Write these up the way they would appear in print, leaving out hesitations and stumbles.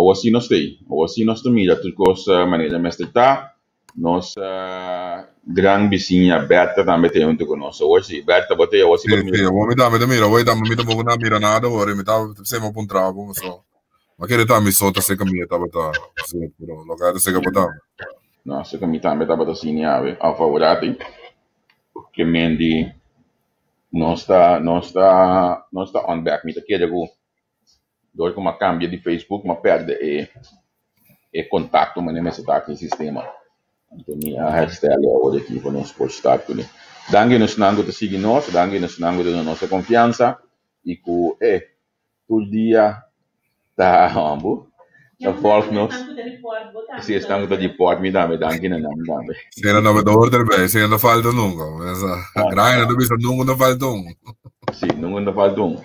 ou assim nós tem, ou assim nós também, já tudo maneira mais está, nossa grande vizinha Berta também tem um conosco, hoje Berta botei, ou assim Sì, vuoi mi mira, vuoi dammi una mira nada, ora mi dà sempre un travo, so. Ma che realtà mi sotto se cammina tava sì, però lo che se capita. Nossa, que também estava assim, a favorati, que mendi não está on back, me tá querendo dor com uma cambia de Facebook, uma perde e contato, mas nem me está aqui sistema. Então, minha hashtag é hoje aqui para nós postar tudo. Dangue nos nango te seguir nós, dangue nos nango de nossa confiança e que todo dia tá ambo. Da volta nós. Se estamos de porta, me dá, dangue não dá. Se non avete ordine bene, se non falta lungo, grande non bisogna lungo non falta un. Sim, não falta um.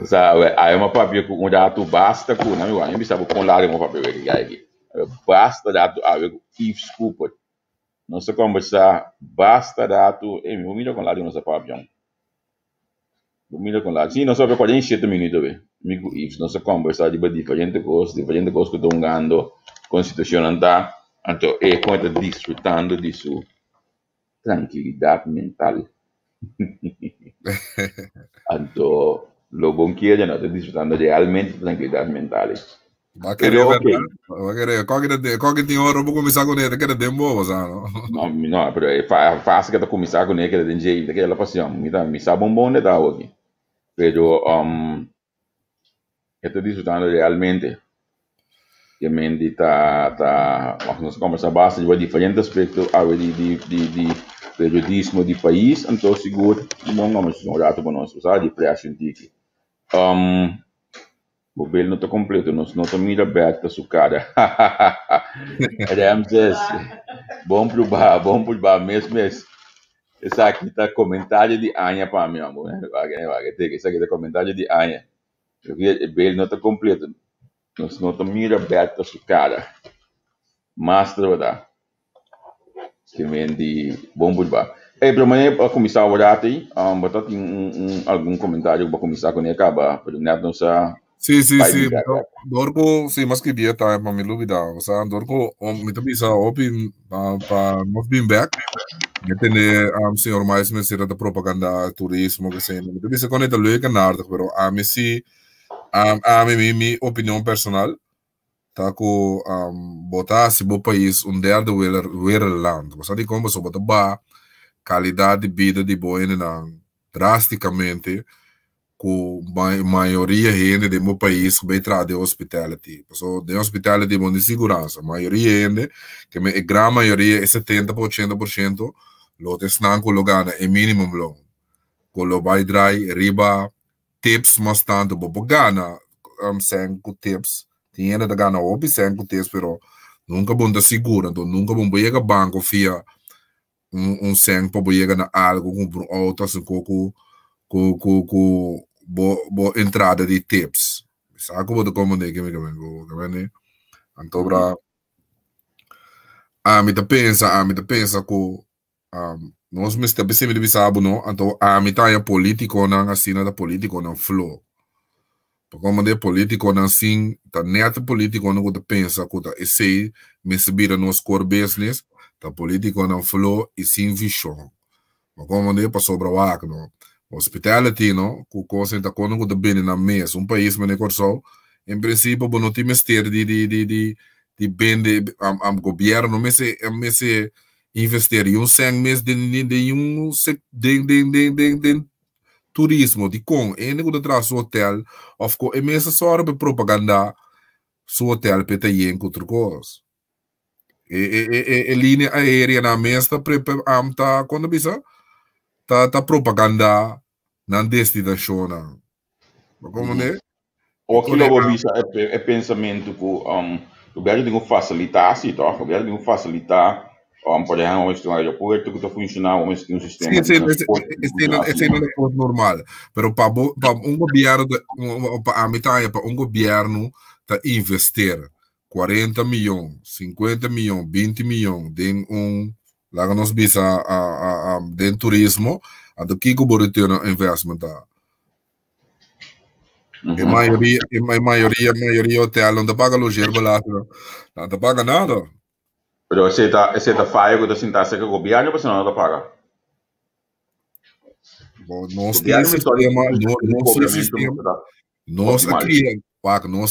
Sabe, aí uma papel com dado basta com, não é? Eu me sabe com lá uma papel aqui. Basta dado a ver if desculpa. Nossa conversa basta dado e me humilha com lá de nossa papel. Humilha com lá. Sim, nós só 47 minutos bem. Migo if nossa conversa de diferente coisas que estão ganhando constituição anda, então é quando desfrutando de sua tranquilidade mental. Então, lo bom que é, não está desfrutando realmente de tranquilidade mental. Ma che qualche ora può cominciare con te, che è tempo, no? No, però è facile che cominciare con te, che è gente, che è la passione, mi sa buon da oggi. Però, sto disfrutando realmente. Che mendi ma non come sa basta di differenti aspetti di periodismo di paese, então sicuro, non come sono dato con noi, sa di pressing tiki. O bel não está completo, nós não estamos abertos a sua cara. Ramses, bom provar, mesmo. Esse aqui está comentário de Anya para mim, amor. Esse aqui está comentário de Anya. O bel não está completo, nós não estamos abertos a sua cara. Mas, verdade, que vem bom provar. Para amanhã, para começar a orar aí, botar algum comentário para começar com ele, acaba, para não sa. Sì, dorgo, sì, ma che dieta, ma mi lubida, sa, dorgo, mi tabisa, opi, not being back, metene, senhor mais me será da propaganda, turismo, que sei, mi tabisa con ita leuke naardig, pero me si, mi opinião personal, tá ko, botar se bo país, derde wereld, sa di como, so bota ba, qualidade de vida de boa, drasticamente, com a maioria gente do meu país que vai trazer hospitality. So, de hospitality é de segurança. A maioria gente, que a grande maioria é 70% por 80%, lo estão colocando em mínimo loan. Com o vai dry, riba, tips, mas tanto, bo gana, 5 tips. Tem gente que gana 5 tips, pero nunca bom da segura. Então, nunca bom ir ao banco via 5 para ir na algo, com um auto, assim, com bo entrada de tips. Sabe como de como que me então para me pensa que nós me está pensando de sabe não então me tá político não assim nada político não flow como de político não assim tá net político não que pensa que tá esse me subir nos core business tá político não flow e sem visão como de passou para lá não hospitality, no? Com coisa da quando eu bem na mesa, país mas negócio, em princípio, bom não tem mistério de bem de governo, mas se investir em 100 mês de turismo, de com, e nego de traz o hotel, of co, e mesa só para propaganda, su hotel peta em outra coisa. E linha aérea na mesa tá quando bisa tá propaganda na destinação como né o que eu vi é pensamento que o governo tem que facilitar se tá o governo tem que facilitar por exemplo o aeroporto que está funcionando um sistema esse não é coisa normal pero para governo para a metade para governo tá investir 40 milhões 50 milhões 20 milhões em lá que nós bisa de turismo do que o retorno investment tá A maioria hotel não te paga loger barato, não te paga nada. Pero esse tá falha que você tá que o governo você não te paga. Nós temos sistema, nós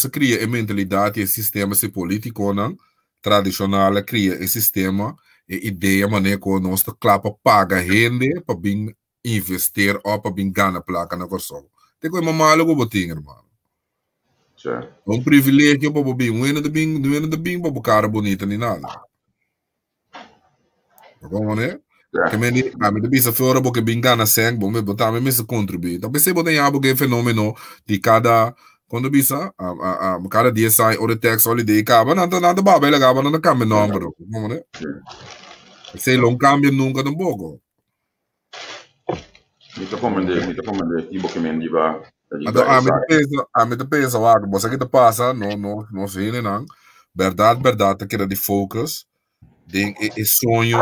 cria a mentalidade, esse sistema se político não tradicional cria esse sistema, a ideia maneira que nós clapa paga rende para bem investir ou para bem ganhar placa na corção. Tem coisa malo que botinho, irmão. Um privilégio para bem, não é bem para cara bonita nem nada. Como né? Que me bisa fora porque bem ganha sangue, bom me botar me se contribuir. Então você botar algo que fenômeno de cada quando bisa cada dia sai o tax holiday acaba nada baba ele acaba não cambia número, como né? Se não cambia nunca tampoco. Me tô comendo tipo que me diva. Então a me pensa lá, você que te passa, não sei né não. Verdade que era de focus. Den é sonho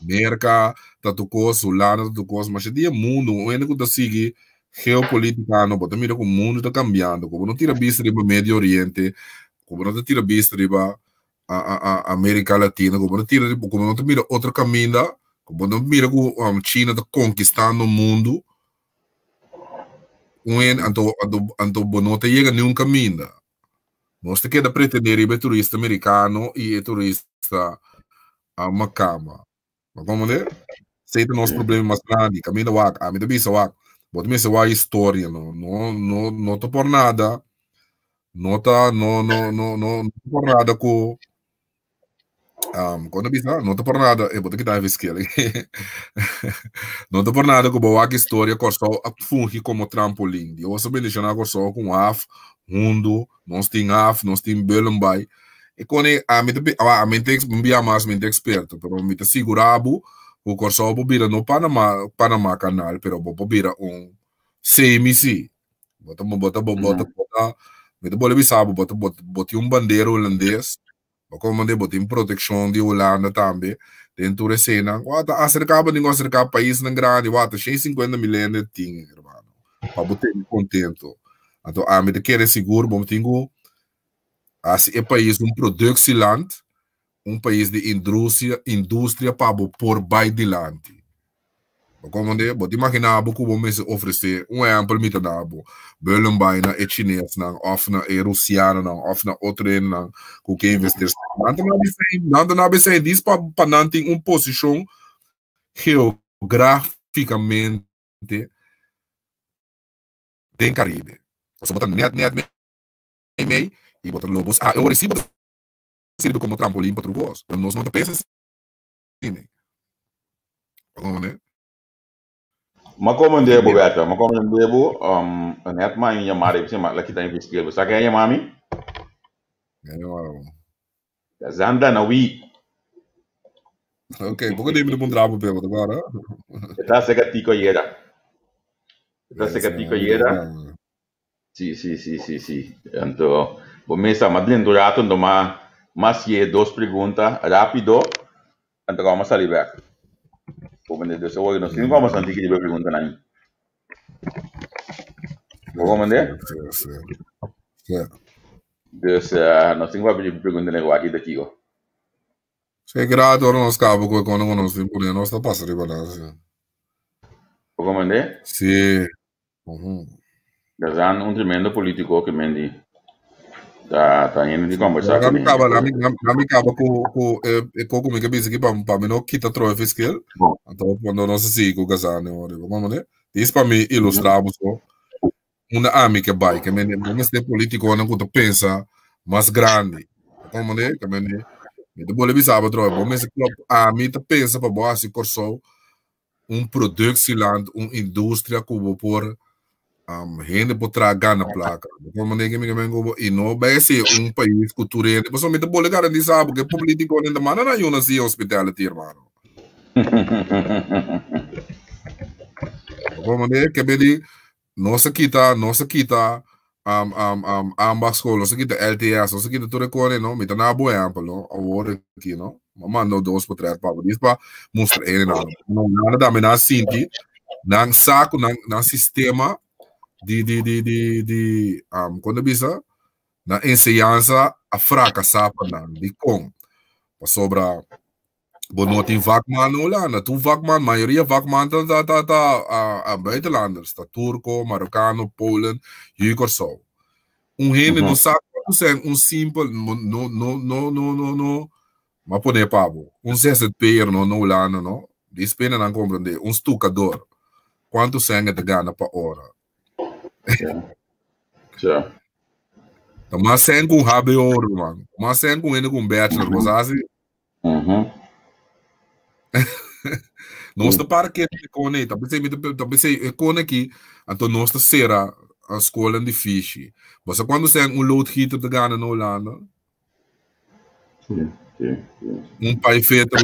merca tatucos ulana tatucos mas dia mundo o único que sigue geopolítica não bota mira como o mundo está cambiando como não tira vista riba Médio Oriente como não tira vista riba a América Latina como não mira outro caminho como não mira como China está conquistando o mundo anto bonota chega nenhum caminho. Nós temos que pretender ir turista americano e turista macama. Como né? Sei que nosso problema mais grande, caminho da wak, a minha bisa wak, bota me a história, não tô por nada, não por nada com quando bisa, não tô por nada, eu bota que tá skill, não tô por nada com boa história, corso a fungi como trampolim. Eu só bem deixar corso com af, mundo, nós tem belambai. E quando a mim tem mais experto, pero me te segurabo o corso bobira no Panama canal, pero bobira CMC. Bota me te bole bisabo bota bandeira holandês. Como de botar proteção de Holanda também dentro da cena, wata acercava país não grande, wata 50 milhões tinha, irmão, para botar contento. Então a mim quer seguro, bom tingo, assim é país production país de indústria para pôr by dilante. Como de, bota imaginar que vamos oferecer amplo mito da Berlin na é chinês na of na é russiano na of na outro na com que investir. Nada na BC diz para não ter posição geograficamente tem Caribe. Você bota net e bota lobos. Eu recebo sirve como trampolim para truvos. Nós não pensamos assim. Como né? Ma comandé Roberto, net ma minha mãe você mas lá que tá investindo, você quer minha mami? Zanda na wi. Ok, porque deve me mudar para o agora. Tá seca tico yera. Tá seca tico yera. Sim. Então, vou começar mas dentro rato então mas é duas perguntas rápido. Então vamos sair back. Como Deus hoje nós temos como santi que pergunta aí. Como né? Deus nós temos uma pergunta nego aqui daqui ó. Se grado nós cabo quando nós temos nós tá passando para nós. Como né? Sim. Já tremendo político que mendi. Tá indo de conversar. Na me acaba com como que bisa aqui para mim não quita troca fiscal. Então quando nós se com casar né, como né? Isso para mim ilustramos uma amiga que me tem político não que pensa mais grande. Como né? Que me te bole bisa para troca, bom mas a mim te pensa para boa se corso produto land, indústria que por gente por tragar na placa. Como ninguém me vengo e não vai ser país cultural. Depois me dá garantir sabe que político ainda mana na yuna se hospitality irmão. Como que bedi nossa quita ambas escolas, nossa quita LTS, nossa quita tudo com não, me tá na boa amplo, agora aqui não. Manda 2 por 3 para isso para mostrar ele não nada da mena sinti nang saco nang sistema quando bisa na enseñanza a fracassar para nang di kong sobra bonotin vakman lá na tu vakman maioria vakman a buitenlanders tá turco marocano polen Jugoslau rene no saco simples no mas poder pavo CZP'er no Holanda no dispena não compreender stucador quanto sangue te gana para hora mas sem com HBO mano mas sem com ele com bachelor você assim nós te para que te conecta pensei con aqui então nós te será a escola difícil você quando sem load heater te gana na Holanda pai feito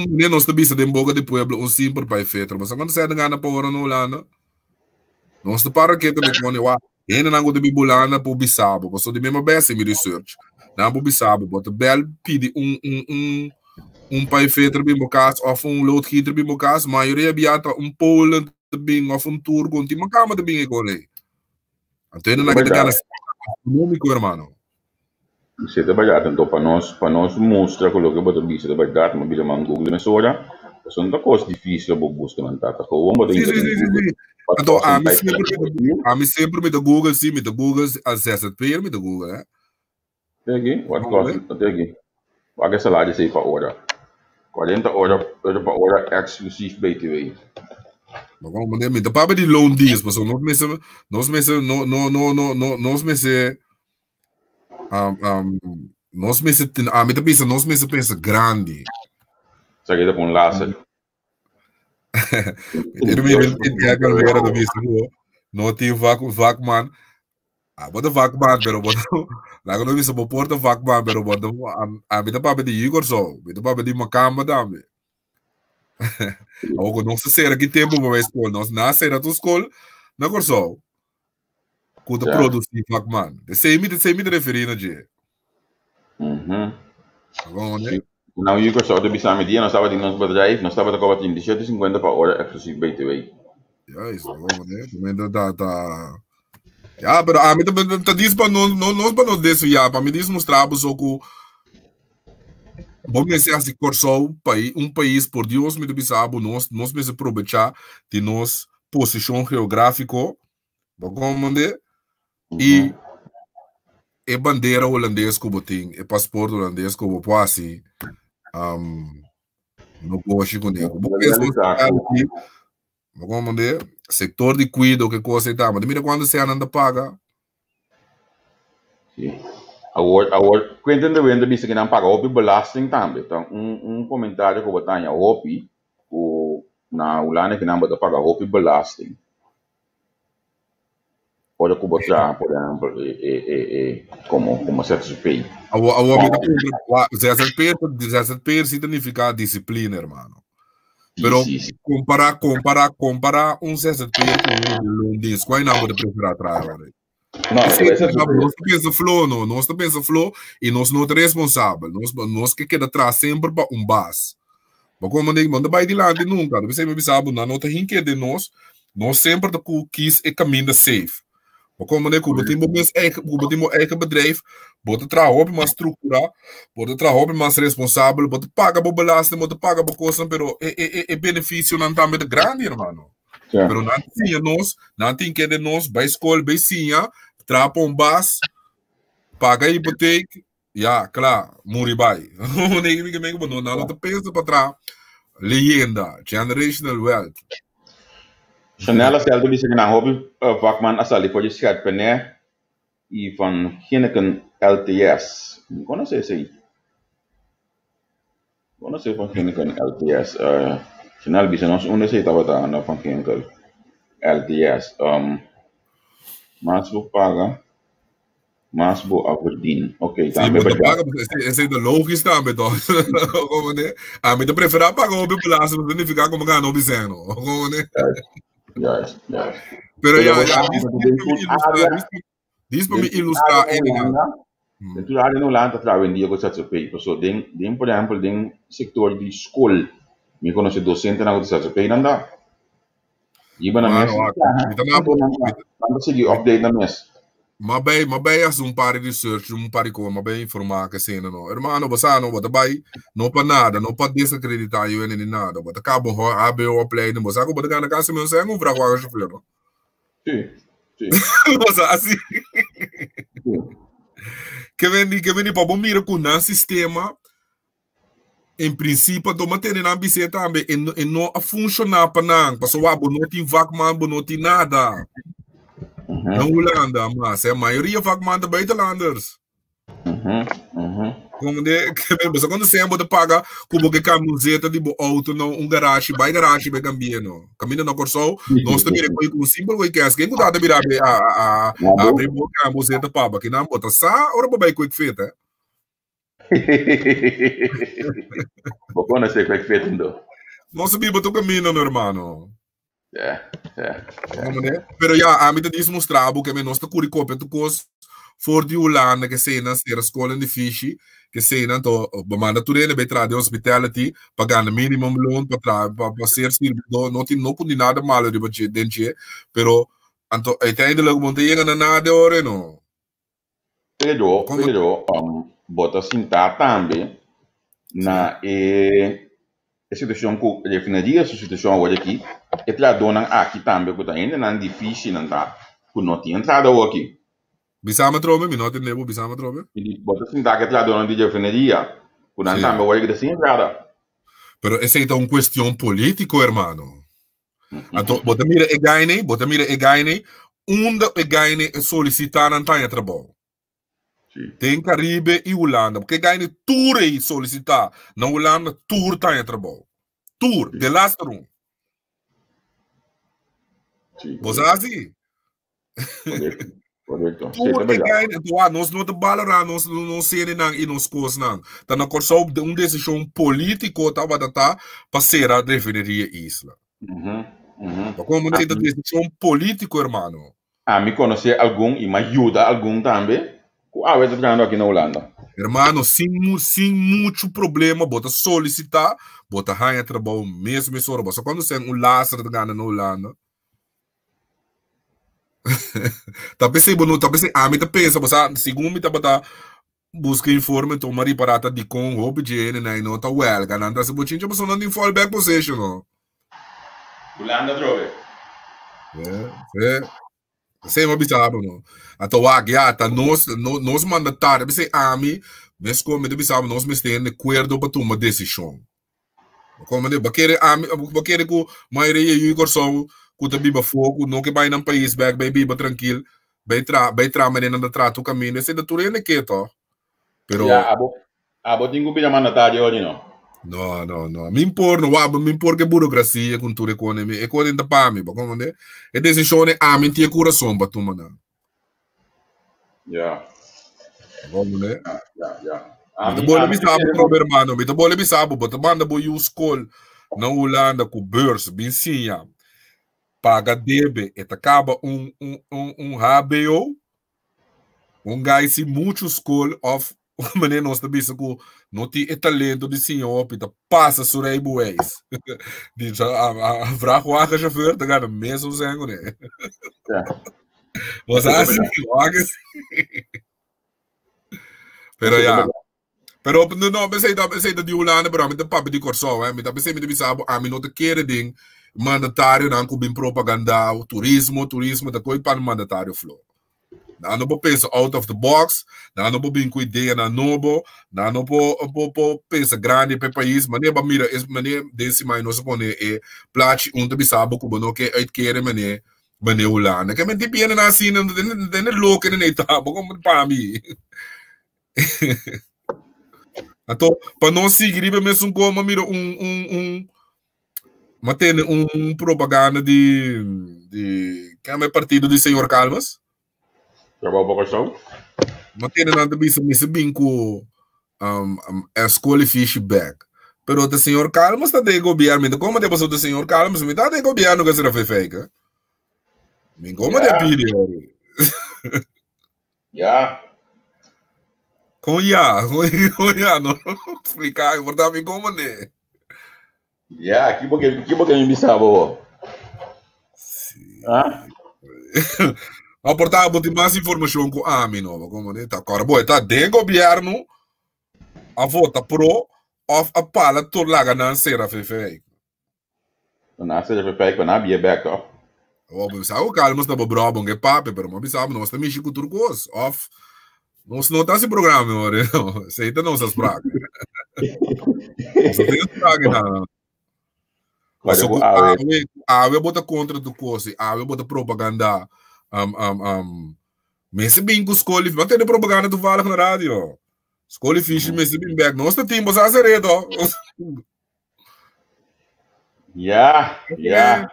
nem nós te bisa de boca de pueblo simples pai feito mas quando sai te gana para hora na Holanda nós te para que te conecta ainda não gosto de bibulana por bisabo você de mesma base me research não por bisabo but bel pedi pai feito bem bocas ou load heater bem bocas maioria biata Poland bem ou turco tem uma cama de bem agora então ainda não gana econômico irmão se é verdade então para nós mostrar que o que você disse é verdade mas bila man Google nessa hora são da coisa difícil para buscar na data com o modo então a mim sempre me do Google sim me do Google acesso para me do Google né aqui what cost aqui paga salário sei para hora 40 horas para hora exclusivo BTV Vamos mandar me para de loan deals mas nós pensa grande sabe que com laço não tem Vakman bota Vakman pero bota lá não visa porta Vakman pero bota a mim para de Igor só me para de Macamba também ou não se será que tempo para escola nós nascer na tua escola na corso quando produzir Vakman de sei me referir a je não Igor só de bisa media nós estava de nós drive nós estava com 17,50 para hora exclusivo BTV isso né tá pero a mim tá diz para não desviar para me diz mostrar só que vamos dizer assim corso país por Deus me bisabo nós me aproveitar de nossa posição geográfica vamos dizer e bandeira holandesa que botem e passaporte holandês que botou assim no gosto com ele vamos dizer setor de cuidado que coisa e tal mas mira quando você anda paga agora quando vende bisa que não paga o belasting também então comentário que eu botar em hopi na Holanda que não bota paga o belasting pode botar por exemplo como CZP CZP significa disciplina irmão pero comparar CZP com diz qual não pode preferir atrás nós pensa flow e nós não é responsável nós que queda atrás sempre para base como manda vai de lá de nunca você me sabe não tem hinque de nós sempre quis e caminho safe como botimos bedrijf bota trabalho mais estrutura bota trabalho mais responsável bota paga por belasting bota paga por coisa pero benefício não tá muito grande irmão pero não tem que de nós vai escola vai sim trapa bas paga hipoteca claro muri vai não te pensa para trás leyenda generational wealth Chanel stelde bisa que na hobby Vakman asali pode ser pené e van Heineken LTS. Conhece esse aí? Conhece van Heineken LTS? Chanel bisa nós onde se estava na van Heineken LTS. Mas vou pagar, mas vou Aberdeen. Ok, tá. Sim, vou pagar esse é logico também, então. Como né? A mim te prefere pagar o pedaço, não significa como ganhar o bizarro, como né? Yes. Pero diz para me ilustrar ele. Tu área no Holanda trabalha com CZP, so den por exemplo den sector de escola, me conhece docente na CZP não dá. Iba na Mano, mes. Vamos seguir update na mes. Mabay as pari research, pari ko, mabay informar que cena no. Hermano, basta no, bata bay, no pa nada, no pa desacreditar eu nem nada. Bata cabo ho, abe o play, no basta ko bata gana kasi meu sem um fraco a chauffeur, no. Sim, sim. Basta assim. Que vem para bom mira com o sistema. Em princípio, do manter na bicicleta também e não a funcionar para não, porque o abo não tem vacman, não tem nada. Na Holanda, mas a maioria vacman de buitenlanders. Como de que mesmo quando você anda paga como que camiseta de auto no garagem, vai garagem vai cambiando. Caminho na corso, nós também com simples que é que cuidado virar a abrir boca a camiseta para que não bota sa, ora vai com feita. Vou não sei o que é feito então. Não sabia botar caminho, meu irmão. É. Pero ja, a mim diz mostrar que nós está curicopia tu cos for de Holanda que sei na ser escola de fishi que sei na to bamanda turene be tra de hospitality pagando minimum loan para ser servidor não tem não pude nada mal de budget dentro pero anto uiteindelijk moet je gaan na de ore no pero bota sinta também na a situação que definiria a situação hoje aqui é que lá dona aqui também que ainda não é difícil não tá que não tem entrada aqui bisama trobe mi não tem nebo bisama trobe e bota sinta que lá dona de definiria que não também hoje que sem entrada pero essa é uma questão política hermano então bota mira e gaine onde e gaine solicitar não tem trabalho. Tem Caribe e Holanda. Porque ganha tour aí solicitar. Na Holanda, tour tá em trabalho. Tour, de last room. Você assim? Correto. Tour é ganha. Nós não te balaram, nós não sei nem e nos coisas não. Tá na corso decisão político tava tá para ser a definir isla. Como não tem decisão político, hermano. Me conhecer algum e me ajuda algum também. Eu estou trabalhando aqui na Holanda. Hermano, sem muito problema, bota solicitar, bota ganhar trabalho mesmo isso. Só quando você é laço de ganhar na Holanda. Talvez a mim pensa, você segundo me tá busca informe, então mari parata de com o objeto, né? Não tá well, ganhando se botinho, mas não tem fallback position, não. Holanda trove. Sei uma bizarro, não. Então, tá nós mandatários, você ami, mas como de bizarro, nós me temos de acordo para tomar decisão. Como de, baquere que a maioria de corso, que tá biba fogo, não que vai num país, vai biba tranquilo, vai mas não trato o caminho, esse da turene que tá. Pero, abo tenho que mandatário hoje, não. No. Me impor que burocracia com tua economia. Economia da PAMI, como né? E decisão é a mentir coração para tu manar. Como né? Então, boleh bisa pro hermano, então boleh bisa botar banda boy u school na Holanda com beurs, binsinha. Paga debe, et acaba HBO, guy se muito school of mané nós também que não tem talento de senhor pita passa sur aí boés diz a vraco a chauffeur tá ganhando mesmo zengo né você assim pero não pensei de Holanda pero me papo de corso me pensei me sabe a mim não te quer ding mandatário não com bem propaganda turismo da coisa para mandatário flow. Não vou pensar out of the box, não vou vir com ideia na novo, não vou pensar grande para o país, mas nem mira, nem desse mais nós pone é plate onde bisabo como não que quer mané Holanda, que me tipo na assim não tem louco nem tá, como para mim. Então, para não seguir mesmo como mira matene propaganda de que é partido do senhor Calmas. Mas tem nada disso, me bem com a escola fish back. Pero o senhor Calmas está de governo, como é o senhor Calmas, me está de governo que será feita. Me como é pide. Com não explicar, importar me como né. Aqui porque me bisabo. Ah? Aportava mais informação com a AMI, não, como né? Tá, agora, boy, tá de governo a vota pro of a pala tur laga nan sera fefe. Na seja fefe com na bia back off. O bisa o calmos na bobro bonge pape, pero mo bisa nós também chico turcos off. Nós não tá esse programa, ore. Sei tá não essas pragas. Você tem praga na. Mas a bota contra do coisa, a bota propaganda Messi bem com escolhe, mas tem propaganda do Vale na rádio. Escolhe fixe, Messi bem back. Nós temos a Azeredo. Yeah.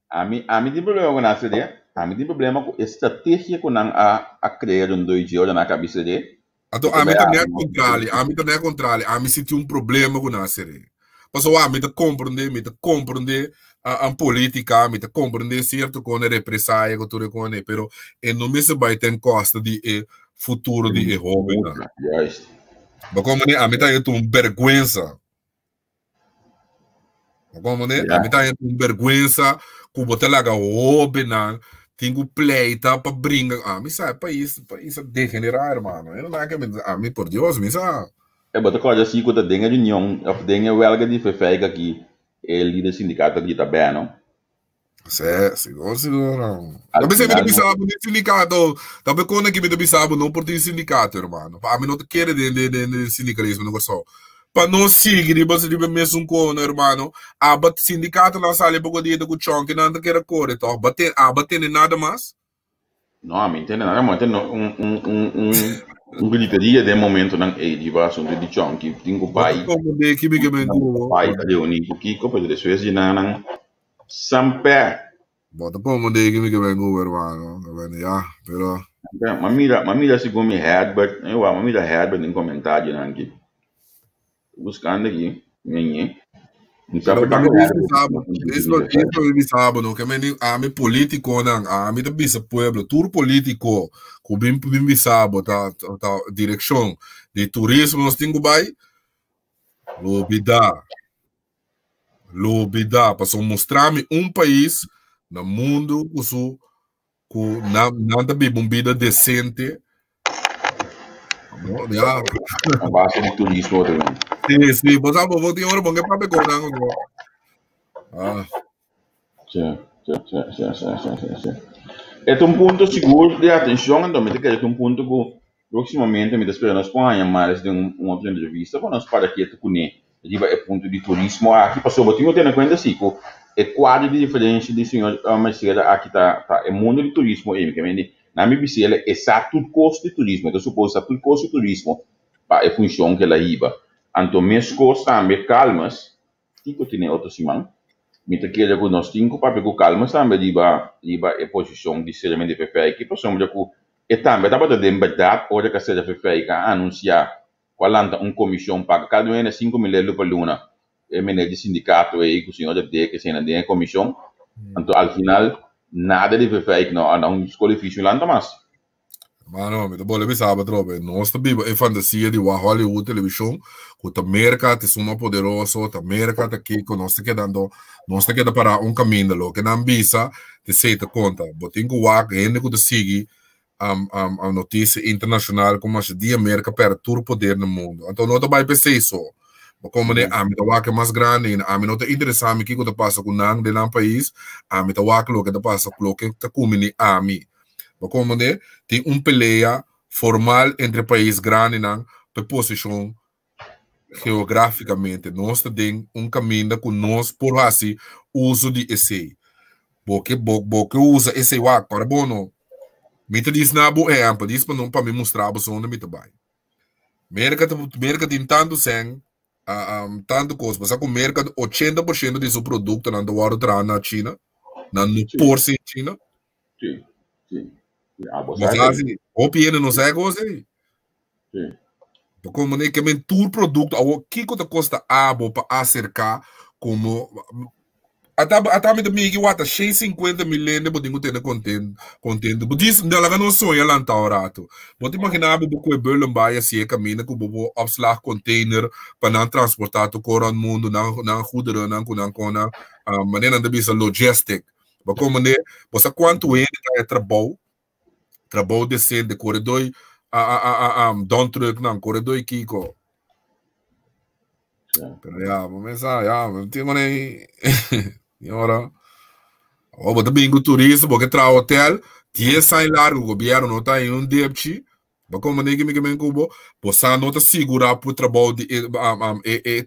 A mim tem problema com a CD. A mim tem problema com estratégia com a criar dois dias na cabeça dele. Então, a mim também é contrário. A mim senti problema com a série. Mas a mim compreender a política, a mim compreender certo com a represália, com tudo com ele, pero não me se vai ter costa de futuro de jovem. Mas como a mim tá uma vergonha. Como né? A mim tá uma vergonha, que botar lá jovem, tenho pleita para brincar. A mim sabe país degenerar, mano. Eu não é que a mim por Deus, me sabe. Botar coisa assim que tem a união, tem a huelga de fefeiga aqui, ele do sindicato aqui também, não? Seguro. Também você me bisabo no sindicato, também quando é que me bisabo não por ter sindicato, irmão. A mim não te quer de sindicalismo, não gosto. Para não seguir, mas de mesmo com irmão. A bat sindicato na sala pouco dia com chão que não quer correr, então bater nada mais. Não, a mim entende nada, mas tem gritaria de momento não é de assunto de chão que tem o pai. Como de que me pai tá de único que copa de suas de não sampai. Bota como de que me irmão, já, pero. Mamira segundo me Herbert, eu a mamira Herbert em comentário não aqui. Buscando aqui, ninguém. Isso sabe, não que a me político não, a me da bisa pueblo, tour político, com bem sabe, tá direção de turismo nós temos vai, lobida, para mostrar-me país no mundo com nada bem uma vida decente. A base de turismo também. Sim, vos ter hora bom que para pegar Sim. É um ponto seguro de atenção, então, me é um ponto que proximamente me espera nós ponhamos mais de uma entrevista para nós para que tu conheça. É ponto de turismo aqui passou, eu tenho em conta assim, é quadro de diferença de senhor Marcela aqui tá é mundo de turismo aí, que na minha visão é exato custo de turismo, então suposto exato custo de turismo para a função que ela iba. Então, minhas costas também calmas, fico tem outro semana. Mita queira que nós temos para pegar calmas também liba a posição de ser de FFI que passamos de que e também dá para dar verdade hora que ser FFI que anunciar qual é comissão paga cada um é 5 mil por luna é menor de sindicato aí que o senhor de que se não tem comissão então ao final nada de FFI que não desqualifica lá mais. Mano, me dá me sabe trobe. Nós também é fantasia de Hollywood televisão, que a América é uma poderosa, a América tá aqui que nós está quedando para caminho lo que não visa de se te conta. Botem que o gente que segue a notícia internacional como a de América para todo poder no mundo. Então não vai pensar isso. Como né, a mim tá que mais grande, a mim não te interessa o que que passa com nang de país, a mim tá o que passa com o que tá comendo a mim. Como né, tem peleia formal entre países grandes na posição geograficamente. Nós temos caminho que nós por assim uso de esse. Porque usa esse wak para bono. Mita diz na boa ampla, diz para não para me mostrar a zona mita vai. América tem tanto sem tanto coisa, mas a América 80% de seu produto na do hora na China, na no porce China. Sim. Mas assim, o pieno não sai coisa aí. Sim. Como nem que todo produto, o que custa para acercar como até me dá que wata 650 milhões de bodinho ter contente. Diz não ela não sonha lá tá orato. Pode imaginar que o Berlin vai assim caminha com o opslag container para não transportar to cora mundo na goederen na maneira de bisa logistic. Mas como né, você quanto ele é trabalho decente, corredor, down truck, não, corredor Kiko. Pero ya, vamos a não tem nem, e ora, o domingo turista, porque tra hotel, tinha sai largo, o governo não tá em débito, mas como nem que me cubo, você não está segura para o trabalho de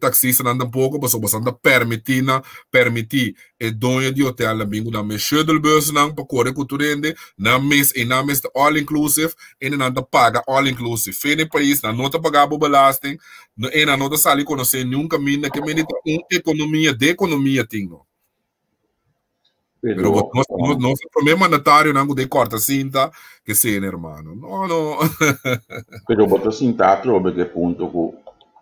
taxista não pouco, você não permitir e dono de hotel na bingo na mexer do bolso não para correr com tudo na mês all inclusive e não paga all inclusive. Fim país na nota pagar o belasting, e na nota sair conhecer nunca mina que menita economia de economia tinha. Pero nosso primeiro mandatário não de corta cinta que sim, hermano. Não. Pero botar cinta trobe que ponto que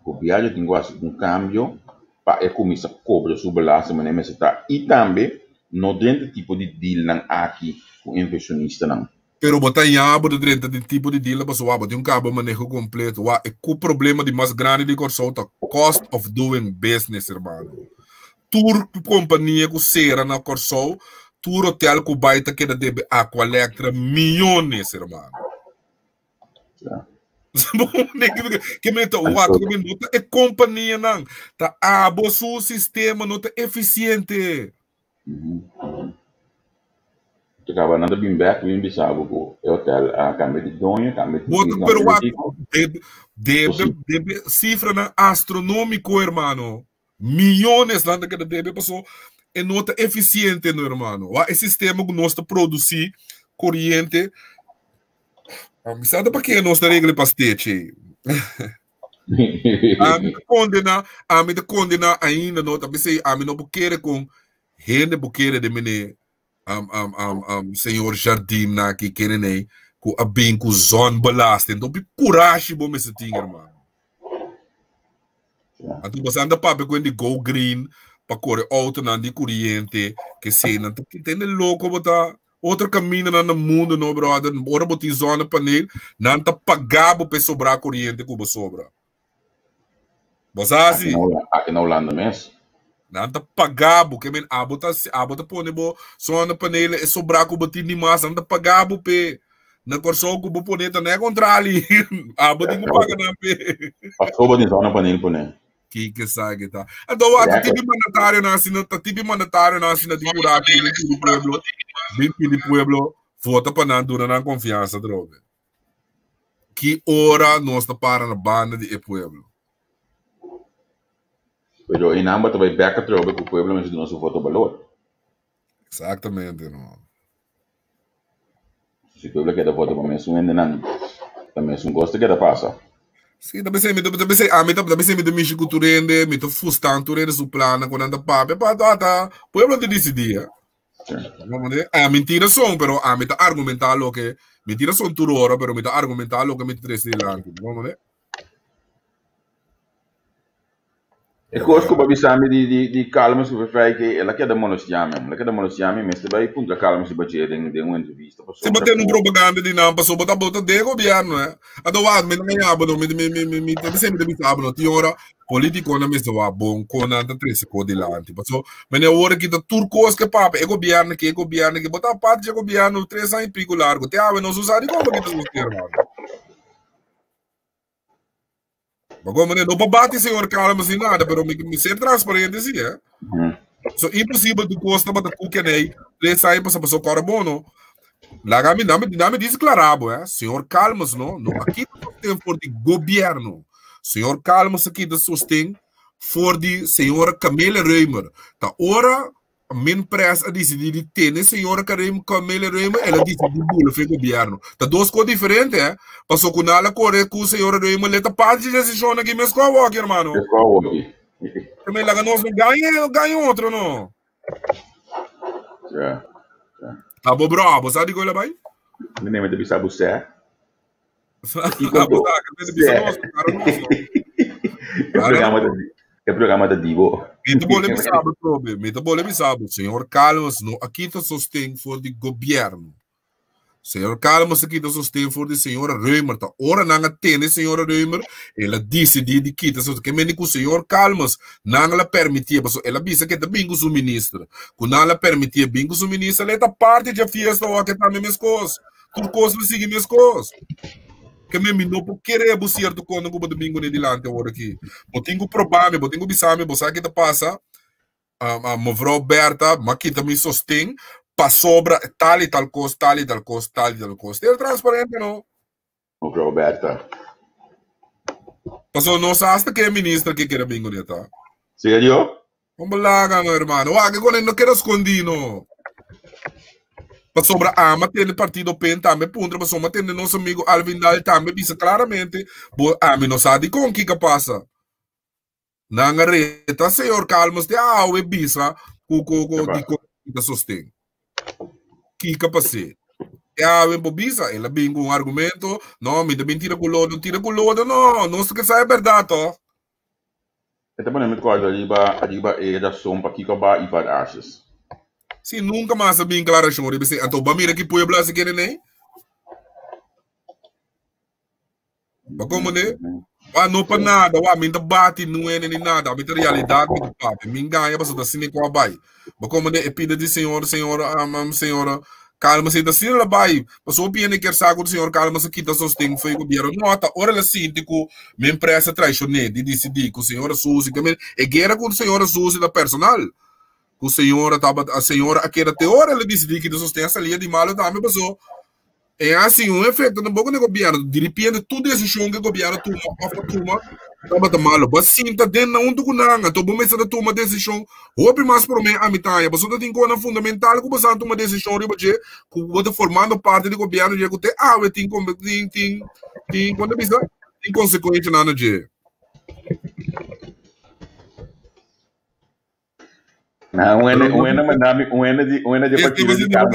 o viagem tem um cambio para começar a cobrar sobre lá semana mas está e também no dentro tipo de deal não aqui com inversionista não. Pero botar em abo dentro de tipo de deal para sua botar cabo manejo completo. É o problema de mais grande de corsolta cost of doing business, hermano. Tour companhia que será na Corsol, tour hotel que baita que deve a colecta milhões, irmão. Que me tá o ato que me é companhia não, tá a seu sistema não tá eficiente. Acaba nada bem back, bem bisabo o hotel a câmbio de donho, câmbio de pero deve cifra astronômico, irmão. Milhões lá que deve passou e nota eficiente, no irmão. O sistema que nós produzir corrente, sabe para que nós regra pastete? A me condena ainda não tá pensei a me não querer com gente buqueira de mene senhor Jardim na que querem nem com a bem com zona balast então bi coragem bom esse tinha, irmão. Então você anda para quando go green para correr auto na de corrente que se não tem louco botar outro caminho no mundo no brother ora botar zona panel não tá pagar para sobrar corrente que sobra. Você assim aqui na Holanda mesmo não tá pagar porque men abota pone bo zona panel é sobrar com botar de massa não tá pagar pe na corso com bo pone tá né contra ali abota não paga não pe passou de zona panel pone que sabe tá então a tipo mandatário na de buraco do pueblo do pueblo vota para não durar na confiança droga que hora nós tá para na banda de pueblo pero em ambas também back a trobe com o pueblo mas não se vota valor exatamente não se o pueblo quer votar para mesmo ainda não também se gosta que passa. Sì, da pensare, mi culturende, mi to fustan turende su plano con anda pape, pa data, pueblo te decidia. Mentira son, pero mi ta argumentar lo que mentira son tu ora, pero mi ta argumentar lo que mi tres delante, vamos a E conosco per bisogno di calma su fai che la chiede molestiami, mette vai punto calma si bacia di un'intervista. Se battendo propaganda di nampa so bota de governo adovat me abano mi sempre mi abano ti ora politico na messo va bon con anta trese co di lanti passo me ne ora che turcos che papa e governo che bota parte governo 3 anni più largo te ave non usare come che tu schermo. Ma come não babate senhor calma assim nada, pero me ser transparente assim, So impossível tu gosta para tu que nem, três aí para passar carbono. Lá me diz clarabo, senhor calmas não aqui tem for de governo. Senhor calmas aqui da sustém for de senhora Camila Reimer. Tá ora min press a decidir de ter senhora Camila Reimer, ela decide bula foi governo. Tá duas coisas diferentes, Passou com ela correr com o senhor Reimer, leta parte de decisão aqui mesmo com aqui, irmão. Também lá nós não ganha outro, não. Tá bom, bravo, sabe de coisa bem? Me lembra de bisabo sé. É programa da Divo. Me sabe, senhor Carlos, no aqui está sustém for de governo. Senhor, calma, se quita sustento for de senhora Reumer, tá? Ora não tem senhora Reumer, ela decide de quita sustento, que me digo senhor, calma, não ela permitia, mas ela disse que também o ministro, quando ela permitia bem o ministro, ela tá parte da festa, ó, que tá minhas coisas, tudo coisa me sigue minhas coisas. Que me não por querer buscar do quando o domingo ne dilante agora aqui. Botinho probame, botinho bisame, você que tá passa, a mevrouw Berta, mas que também sustém, para sobra tal e tal coisa, tal e tal coisa, tal e tal coisa. É transparente, não? Mevrouw Berta. Passou não sabe que é ministro que quer bingo de tá. Sério? Vamos lá, meu irmão. Ah, que quando não quero esconder, não. Para sobra ama tem o partido PEN também, ponto, mas soma tem nosso amigo Alvin Dal também, disse claramente, a não sabe com o que passa. Não reta, senhor, calma, você o bisa, de sustento. Que capacete? A bisa, ela bingo um argumento, não, me tira com lodo, não sei que sai é verdade, ó. Eu também me recordo, arriba é da sombra, que acaba e para achas. Sim, nunca mais bem claro, senhor, então, mira que põe blase que nem. Mas como né? Não para nada, me debate não é nem nada, a minha realidade, me papo, me engana, mas da cine com a bai. Mas como né, pida de senhora, calma, se da cine la bai, mas o piano quer saber do senhor, calma, se quita sustento, foi o governo, nota, ora ela sente que a empresa traicionou, de decidir que o senhor Suzy, que é guerra com o senhor Suzy da personal. O senhor a senhora aquela até hora ela decidiu que sustenta essa linha de malo também passou. É assim, um efeito no boca do governo, de repente, tudo esse chão que o governo toma, estava malo. Mas sim, tá dentro de um do então vamos ver se toma decisão. Roupe mais por mim, a mitad, mas você tem coisa fundamental que você toma decisão, que você formando parte do governo, que você, tem, quando precisa, tem consequência na dia. Não, um é de partido de carro,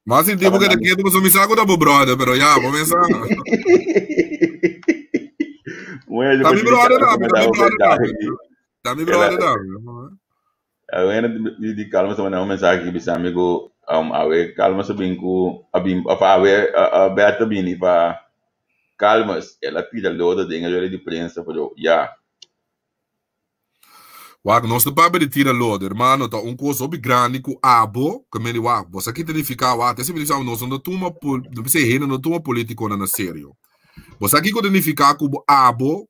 mas em tempo que daqui eu me saco da brother, pero já, vamos pensar. Tá me brother não. A wena de calma sama na mensagem que bisa amigo awe calma sabing ko abim a beta bini pa calmas ela tira loda de ngalo de prensa falou já. Wag, nós não podemos tirar lodo, irmão, tá coisa grande com abo, que me diz, você aqui identificar, até se me diz, nós não toma político na sério. Você aqui identificar com abo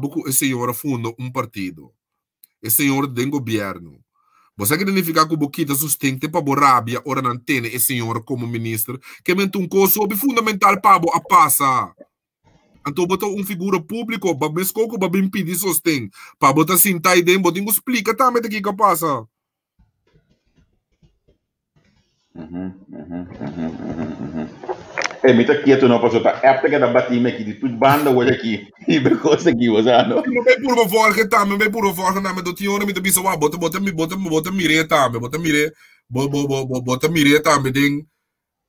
que o senhor funda partido, o senhor tem governo. Você aqui identificar com o que sustenta para a rábia, ora não tem o senhor como ministro, que é coisa fundamental para a passar. Então, botar figura pública, para me escolher, para me impedir sustento, para botar cinta aí dentro, botar explica também o que passa. É, me tá quieto não, pastor, tá? É porque da batimento aqui, de tudo banda hoje aqui, e coisa aqui, você não? Não vai por favor, que tá, não vai por favor, que não, do tio, me tá pensando, bota mire também, bota mire também, tem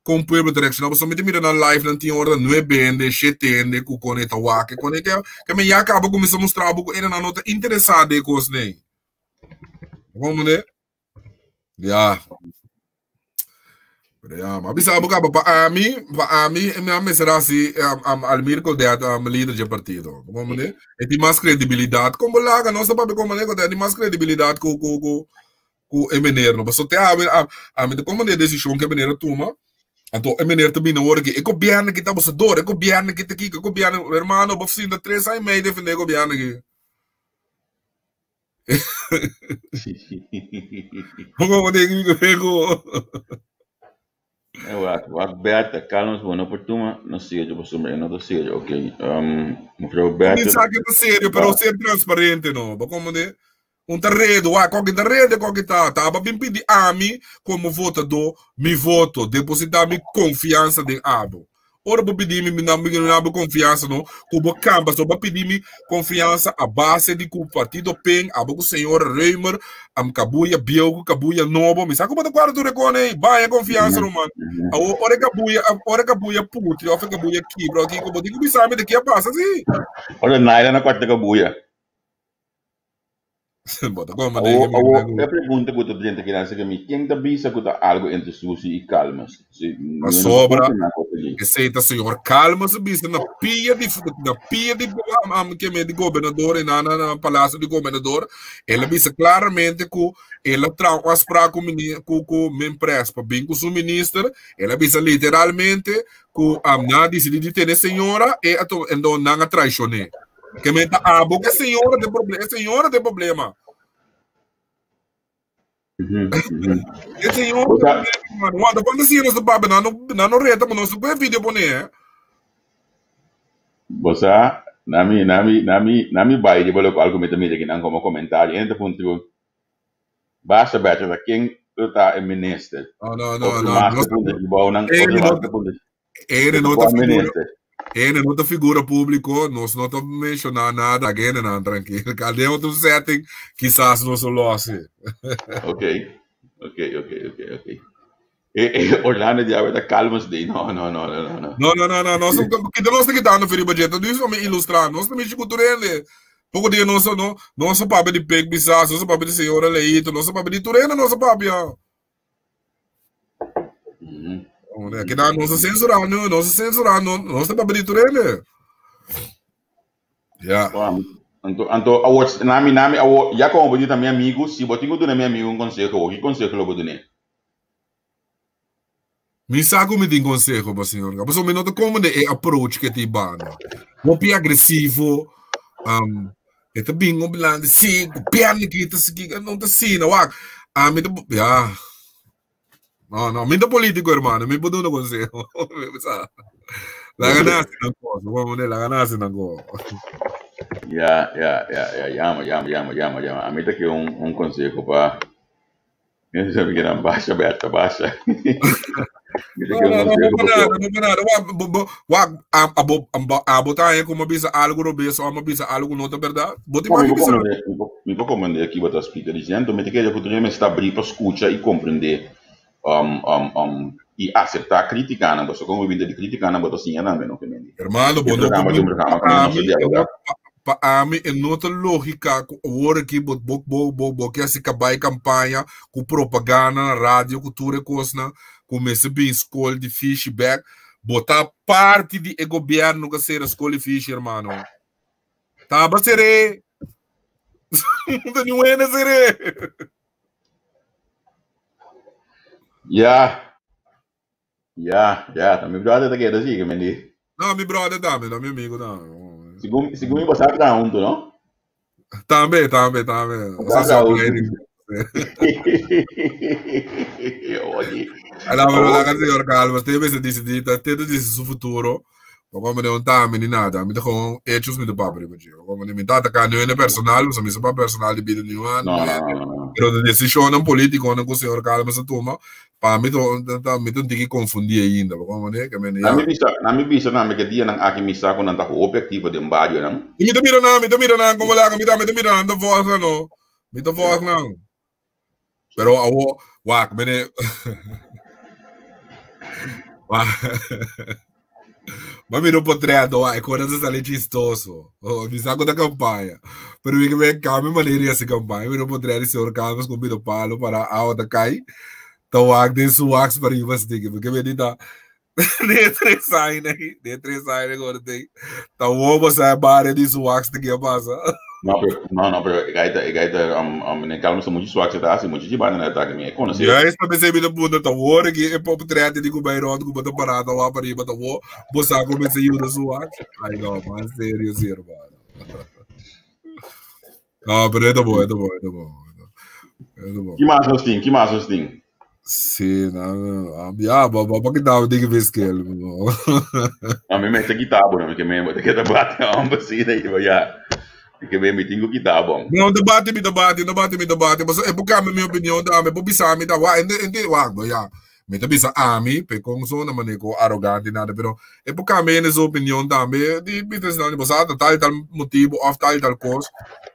com o povo direcional, você me mira na live, não tinha hora, não é bem, de chetende, com conecta wake, conecta, que me já acaba começar a mostrar, porque ele não está interessado em coisas, né? Vamos, né? Já. Mas sabe, para mim, me será assim, Almir com o líder de partido, vamos, né? E tem mais credibilidade, como lá, nós estamos como, né? Tem mais credibilidade com o MNR, não? Mas só tem como é decisão que o MNR toma. Então, é melhor também na hora que o governo que está buscando, o governo que está aqui, o governo, irmão, vou fazer 3 anos e meio defender o governo aqui. Como digo, eu acho, Beata, calma, não por tuma, não sei, eu vou não sei, ok. Mevrouw Beata. Não sabe que é sério, mas ser transparente, não. Como digo, terreno, qualquer terreno, qualquer tá bem pedir a mim como votador, me voto, depositar minha confiança de abo. Ora, vou pedir me não confiança, não, como campo, só vou pedir me confiança a base de que o partido PEN, a o senhor Reimer, cabuia Biogo, cabuia Novo, me sabe como é que tu reconhece, vai a confiança, não, mano. Ora, cabuia Putri, ou cabuia Kibra, aqui, como digo, me sabe de que passa, assim. Olha, Naila na quarta cabuia. Bota como maneira que Eu pergunto que tu gente que nasce que me quem tá bisa que tá algo entre Susi e Calmas. Se a sobra aceita senhor calma se bisa na pia de que me de governador e na palácio de governador ela bisa claramente que ela traz para com me empresa para bem com o ministro ela bisa literalmente que a na decide ter senhora e então não traicionar que me tá a boca senhora de problema e senhora mano quando assim nós baba não reta mas nós vai vídeo boné Bosa, nami bai de bolo algo meta meta que não como comentário entra ponto basta better da quem tá é minister não mas ponto de bom não ele não tá figura público, nós não estamos mencionando nada, alguém não, tranquilo. Cadê outro setting? Quizás não sou assim. Ok. Orlando de agora calmas de não. Nós estamos quitando o budget, nós estamos ilustrando, nós estamos culturando. Pouco dia nosso papo de peg bizarro, nosso papo de senhora leito, nosso papo de turena, nosso papo. Que não nossa censurando, nós estamos papo de turena. Então, nami, já como eu também amigo, se botar tudo na minha amigo um conselho, que conselho eu vou dar? Me saco me tem conselho para senhor, mas o menino como é approach que te bana, não é agressivo, é também um blando, sim, perna que tá seguindo, não tá assim, não me não, me dá político, irmão, me pode dar um conselho, la ganassi na cosa, vamos lá, la ganassi na cosa. Llama. A mim tá aqui um conselho para eu já vi na baixa. A botar aí como bisa algo robeso, uma bisa algo não é verdade. Me vou comandar aqui botar speaker dizendo, me tem que eu estar abrir para escutar e compreender, e aceitar criticar, não gosto como vida de criticar, não gosto assim, não me Hermano, para mim é outra lógica agora que que se acabar a campanha com propaganda na rádio, cultura coisa, começa bem escola de fishback, botar parte de governo que ser a escola de fish, irmão. Tá, mas seré. Não é seré. Meu brother tá aqui, assim, que me diz. Não, meu brother dá-me, não, meu amigo, não. Segundo você sabe para onde, não? Também. Você só play. Allora, senhor Calma, tem vezes decidido, tem deciso futuro. Como não tá nem nada, me com hechos me do papo, como me tá atacando não é personal, mas me só personal de vida nenhuma. Não. Pero de decisão política, não com o senhor Calma se toma, para mim me tem que confundir ainda, como né, que me na mi bisa na que dia nang aki misa ko nang tako objektivo de barrio nang. Me mira na como lá, me mira na voz não. Me tô voz não. Pero wak mene mas me não potreado, é coisa sale chistoso. Mi saco da campanha. Pero me que cambia maneira essa campanha. Me não potreado senhor Carlos com o palo para a outra cai. Então wak de suax para ir você porque me dita de três sai agora tem. Então vamos sair bare de suax de que passa. Não, pero gaita nem calma muito suave tá assim muito de banda né tá que me conhece. Já está percebendo o ponto da hora que é pop trete de com bairro com bota parada lá para ir para o bossa começa a ir da suave. Ai não, mas sério, mano. Ah, pero é bom. Que mais nós tem? Sim, não. Para que dá que vez que ele. A mim mete guitarra, não, que me bota que tá batendo ambas assim daí, já. Que bem me tinha que tá bom. Não debate, mas é porque a minha opinião da me bisa me da já. Me tá bisa a mim, pe com so na maneira arrogante nada, pero é porque a minha opinião da me de business não, mas tal motivo, of tal coisa.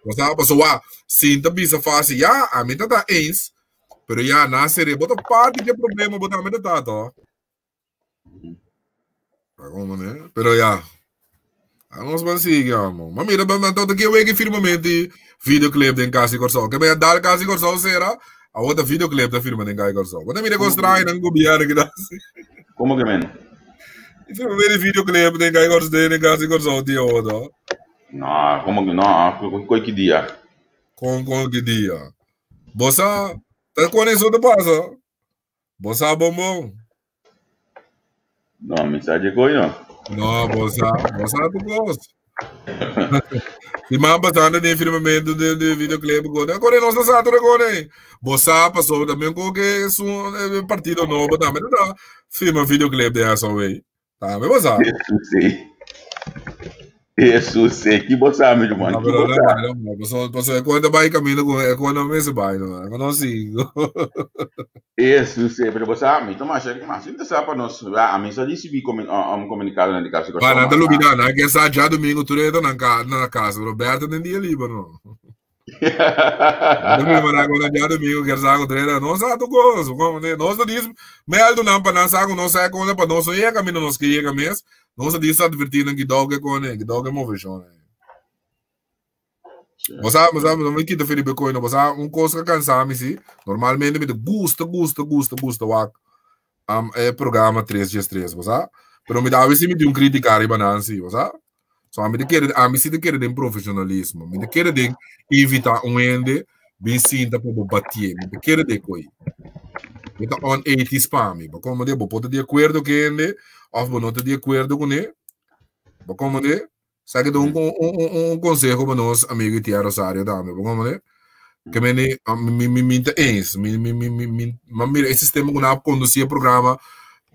Mas sim, tá bisa fácil, já, a mim tá eens, pero já na série, bota parte de problema, bota a mim tá, como né? Pero já. Vamos seguir, amor. Mas mira, todo aqui eu vejo firmemente videoclip den Kasi Corsão. Que me dá Kasi Corsão será a outra videoclip da firma den Kasi Corsão. Quando me negociar não gobiar que dá. Como que men? Isso é um videoclip den Kasi Corsão dia outra. Não, como que não? Que dia? Com que dia? Bossa, tá com isso de passa. Bossa bombom. Não, mensagem coi não. Não, bossa tu gosta. Se man passando de filmamento de videoclip agora nós não sabemos agora. Bossa passou também com que é um partido novo também, tá? Filma videoclip de essa aí. Tá, mas bossa. Isso sei que bossa mesmo, mano. Não, quando vai caminho com quando mesmo vai, não, eu não sigo. Isso sei, pero bossa, então mas ainda sabe para nós, a mim só disse vi comunicado na casa. Para não duvidar, né? Que essa já domingo tu entra na casa, Roberto nem dia livre, não. Domingo na quando já domingo quer saber treina, não sabe tu gosto, como né? Nós diz, me aldo não para não sabe, não sai coisa para nós ir caminho nós que chega mês, nós diz advertindo que dog com né, que dog é movição, né? Mas não me quita Felipe Coelho, mas coisa que cansar-me sim, normalmente me gusta é programa 3x3, mas pero me dá a ver me criticar e banana sim, mas só me quer de profissionalismo, me quer de evitar ende bem sinta para bater, me quer de coi. Me tá on 80 spam, mas como de pode de acordo que ende, ou não de acordo com ele, mas como de sabe de conselho para nós amigo Tia Rosário também, como de que me interessa, mira esse sistema que não conduzia o programa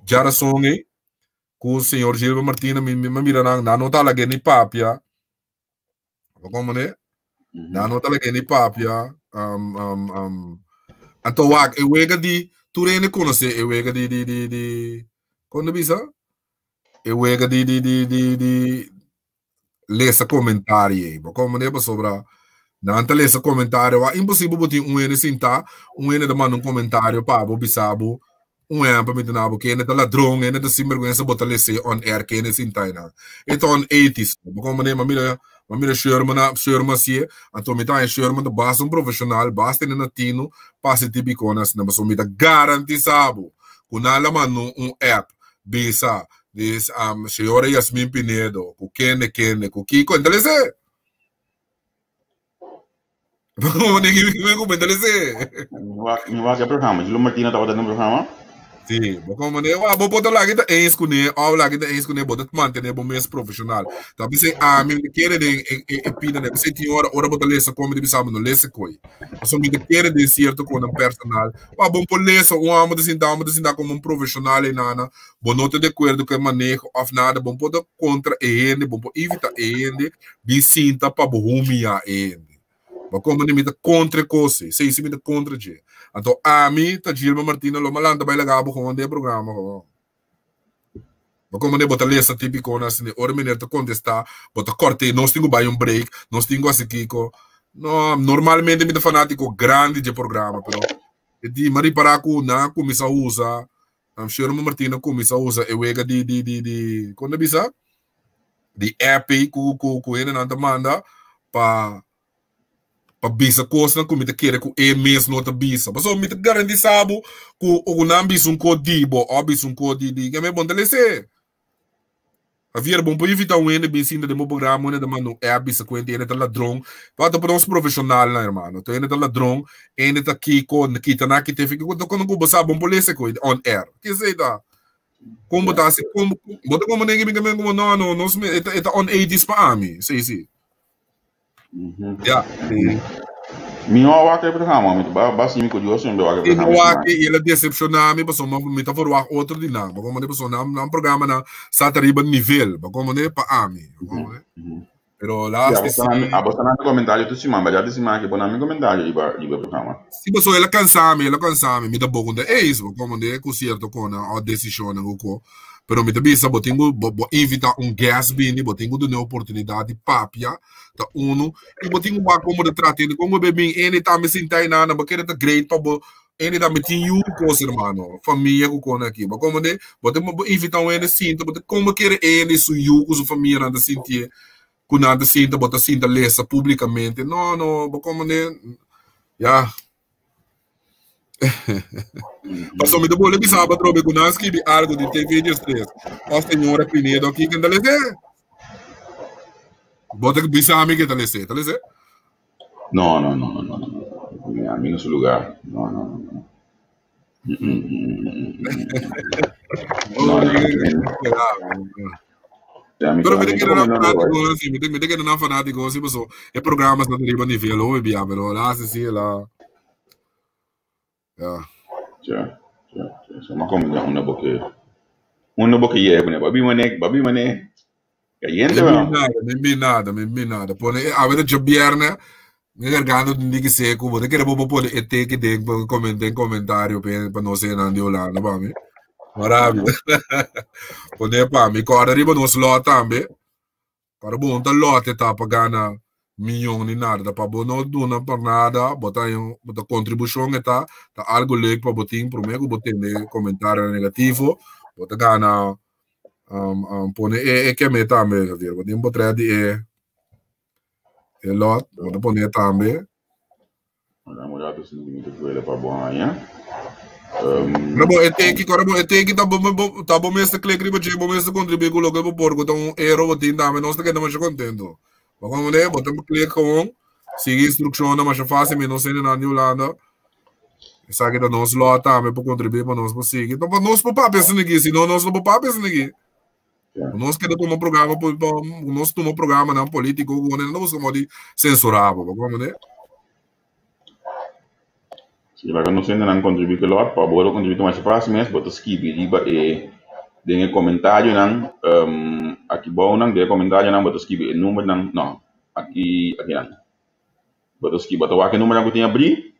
já era sonho com o senhor Gilberto Martins, me mira na nota lá que nem papia, como né? Na nota lá que nem papia, então eu vega de tu nem conhece, eu vega de quando bisa, eu vega de ler esse comentário, como né? Sobre não ler esse comentário, é impossível botar ene sentar, ene demanda comentário para o bisabo. Para me dizer que ele é ladrão, ele é sinvergüenza, botar ele on air, que ele sentar na. Então, 80s, como né, mamira Sherman assim, então me tá Sherman da base profissional, basta ele natino, passe tipiconas, na base me dá garantizado, com ela mano app, bisa, diz senhora Yasmin Pinedo, com com Kiko, então ele é. Como ninguém me comenta ele não vai que programa, Gilberto Martins estava dando programa. Sim, como né, vou botar lá que tá escuner, ou lá que tá escuner, botar manter o mês profissional. Tá pensei, me querer de pina, né? Pensei tinha hora botar lesa como de bisabo no lesa coi. Só me querer de certo com um personal. Bom por lesa, amo de sentar como profissional e nada. Bom não te de acordo com manejo of nada, bom pode contra ele, bom evitar ele, bisinta para bohumia ele. Mas como nem me dá contra coisa, sei se me dá contra je. Então mim tá Gilberto Martins lo malanda vai legal com onde programa. Mas como nem botar lesa típico na assim, hora menina te contestar, botar corte, nós temos um break, nós temos assim Kiko. No, normalmente me dá fanático grande de programa, pero de mari para com na começa a usar, Gilberto Martins começa a usar e wega de quando bisa de app com ele na demanda para bisa coisa que me quer com mesmo outra bisa, mas me garantizado que o não bisa código ou bisa código que me bom dele havia bom para evitar ene bem de meu programa né de mano é bisa com ele tá ladrão para nós profissional né irmão então ele tá ladrão ele tá aqui com kita na que teve que quando o bossa bom polícia com on air que sei tá como tá assim como ninguém me como não nós tá on 80s para mim sei Mi não vai ter programa, mas basta me cuidar sempre vai ter programa. Não há que ele decepcionar me passou me tá for outro dinâmico, como depois não programa na satariba nível, como né para mim, pero lá a bosta na comentário tu cima, mas já disse mais que bom na comentário e programa. Se você ela cansar me dá bom de isso, como né com certo com a decisão não co. Pero me também sabe tenho invitar guest bini, tenho de uma oportunidade papia, tá e tenho como de tratar como bebê ele tá me sentar na porque tá great para ele tá me tinha coisa irmão, família com aqui, mas como de invitar ele sinta, como querer ele sua família anda sentir kunada sinta bota sinta lesa publicamente. No, como ne ya. Passou me depois de sábado trobe com nós que algo de TV de stress. A senhora Pinedo aqui que andale se. Bota que bisa a mim que andale se, No. A mí no es su lugar. No. Pero me que não fanático assim, me que não fanático assim, pessoal. É programa está de nível ou é bia, pero lá assim lá. Já. Mas como uma boca é, né? Babi mané. Me nada. Pone a ver de viernes, me gargando de que se como de que era bom pode ete que de comentário para não ser na Holanda, para mim. Maravilha. Pone para mim, corda riba nos lot também. Para bom tá lot tá pagando milhão nem nada, para bom não do não por nada, botar contribuição tá algo legal para botar para mim, botar comentário negativo, botar gana pone que me também, ver, botar botar de lot, botar pone também. Vamos lá para muito coisa para bom amanhã. Rabo ete que tá bom mesmo clique riba de bom mesmo contribuir com o logo por com euro botar também, nós tá que não mais contento. Vamos né, botar clique com seguir instrução, mas é fácil, mas não sei na Holanda. Sabe que nós lá também para contribuir para nós conseguir. Então nós para pensar aqui, senão nós não para pensar aqui. Nós queremos tomar programa, nós tomamos programa não político, não vamos de censurar, vamos né? Se vai não sendo não contribuir que lot, para boa contribuir mais fácil, mas botar skip riba de comentário não aqui bom não de comentário não botar skip número não aqui não botar skip botar aqui número que tem abrir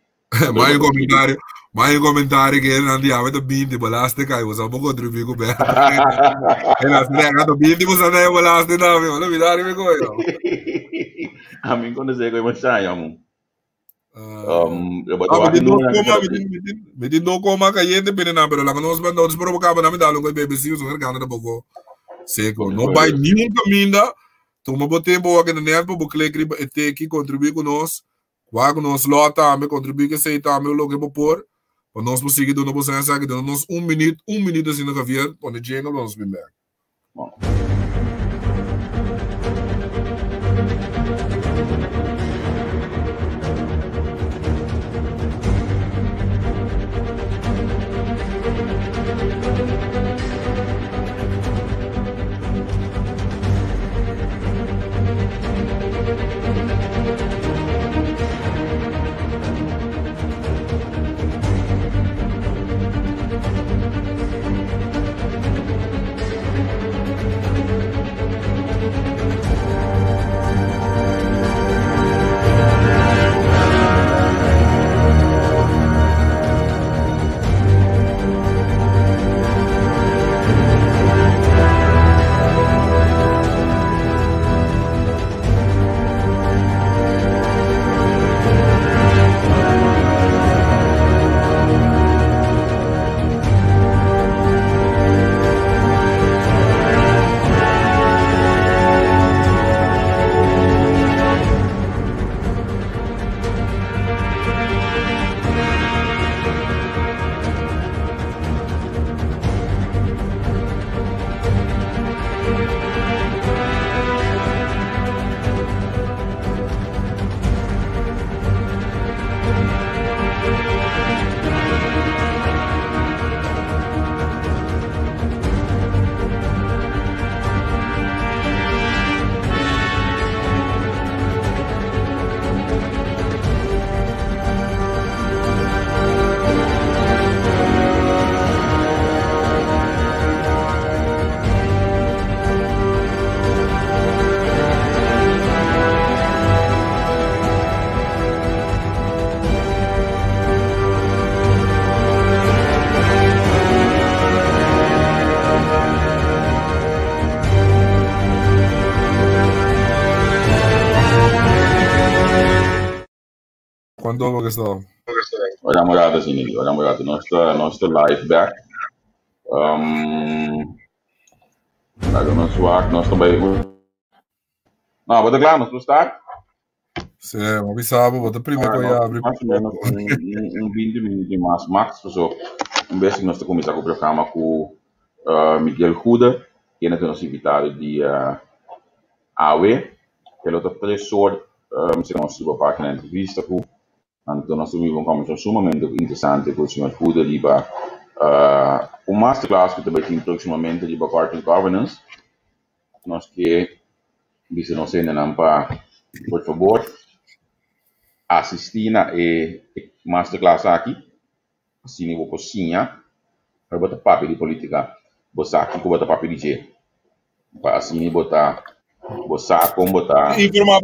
mais comentário que ele não dia vai do 20 balaste cai você vou contribuir com bem ela se nega do 20 você não é balaste não me dá me coisa a mim quando você vai mostrar amo me diz não como caiente pena não pero lá nós vamos provocar na me dá longo bebê se usa mercado da pouco seco não vai nenhum caminho toma botar boa que não é para clique e aqui contribuir com nós vai com nós lá também contribuir que sei também o logo para pôr para nós conseguir do novo senso aqui dando nós um minuto assim na cabeça onde chega vamos bem back. Quando questão? Olha a morada assim, olha a morada. Nosso live back. Nosso ar, nós também. Não, vou declarar, não está? Sim, mas sabe, vou primeiro que eu abrir. Mais ou menos 20 minutos mais, max, pessoal. Vez que nós estamos começando o programa com Miguel Ruda, que é nosso invitado de AWE, que é outro professor, se nós temos para a entrevista com, então nós temos uma conversa sumamente interessante com o senhor Ruda, de o masterclass que também tem proximamente de Corporate Governance, nós que, se não sei ainda para, por favor, assistir na masterclass aqui, assim, eu vou cozinhar, para botar papel de política, botar aqui, botar papel de G, para assim, botar como botar... Informar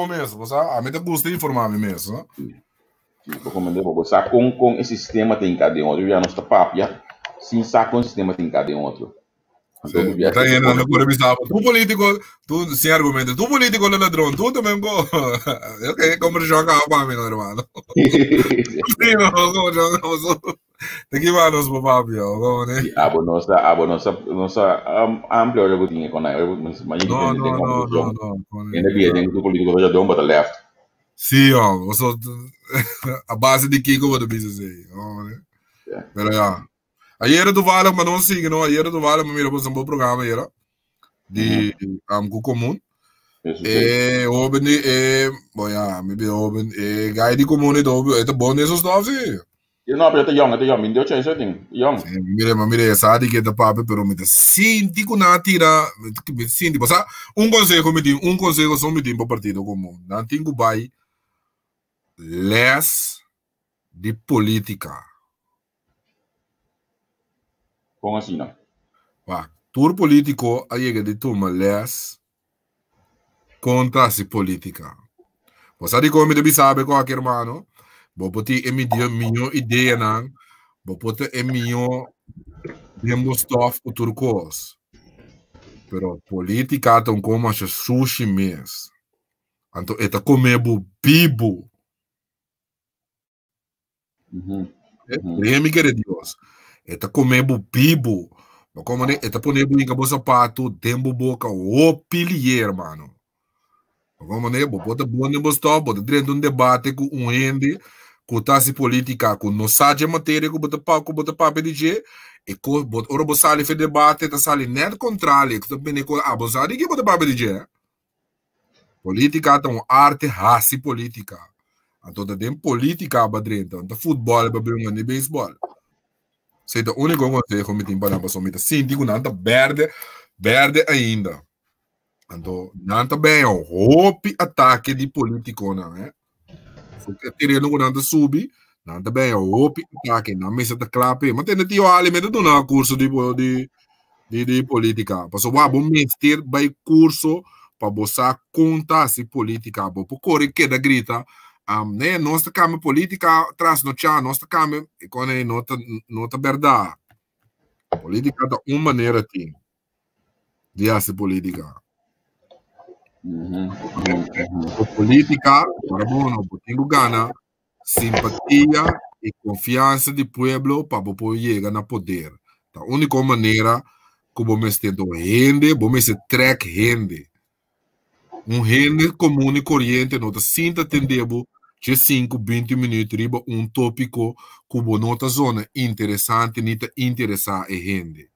mesmo, você, a mim gosta de informar mesmo, né? Vou recomendar, vou botar com esse sistema tem cada um outro, já não está papo, já, sim, sabe com o sistema tem cada um outro. Então, tá aí, não é tu político, tu, sem argumento, tu político é ladrão, tu também, eu quero como jogar a mim, irmão. Sim, não, como jogar, tem que ir para nós, papai, como, né? Nossa ampla olha que tinha com ela, mas não, ainda bem, tem que o político já deu um para left. Sim, ó, a base de Kiko, vou dizer, né? Pero já. Ayer do Vale, mas não siga, não. Ayer do Vale, mira, você um bom programa, era de com comum. Oben, bom, já, me be oben, gai de comum, é bom nesses novos, sim. Não, pero é young, me deu chance, young. Mira, sabe que é da papo, pero me sinti com na tira, me sinti, mas um conselho só me tem para partido comum. Não tenho bai less de política. Como assim, não? Tur político aí de turma less contra a política. Você sabe como me sabe qualquer mano? Vou botar minha ideia não, vou botar minha demonstrar o turcos. Pero política tão como a sushi mes. Então é comer bibo. Creme que é Deus. É comer bibo. Como é poner em cabo sapato, tempo boca o pilier, mano. Como né, bota bom demonstrar, bota dentro de debate com ende com taxa política, com não sabe matéria, com bota papo de G, e com bota ora sali fe debate, tá sali net contrário, que também com a bozari que bota papo de G. Política é uma arte raça política. Então tem política abadrenta, então futebol é para brincar de beisebol. Sei da única coisa que eu me para passar me sim, digo nada verde ainda. Então, não também é um roupe ataque de político, não é? Porque tirando o nada subir, não também é um roupe ataque, na mesa da clape, mas tem que ter alimento do não curso de política. Passou a bom mestre vai curso para você contar se política, para correr que da grita, né? Nossa cama política traz no chá, nossa cama quando é nota verdade. Política de uma maneira tem de fazer política. Política, para bom, tenho gana, simpatia e confiança do povo para poder chegar no poder. A única maneira que vamos ter rende, vamos track rende. Rende comum e corrente, nós sinta entendemos de 5, 20 minutos riba tópico que nota zona interessante, nita interessar e rende.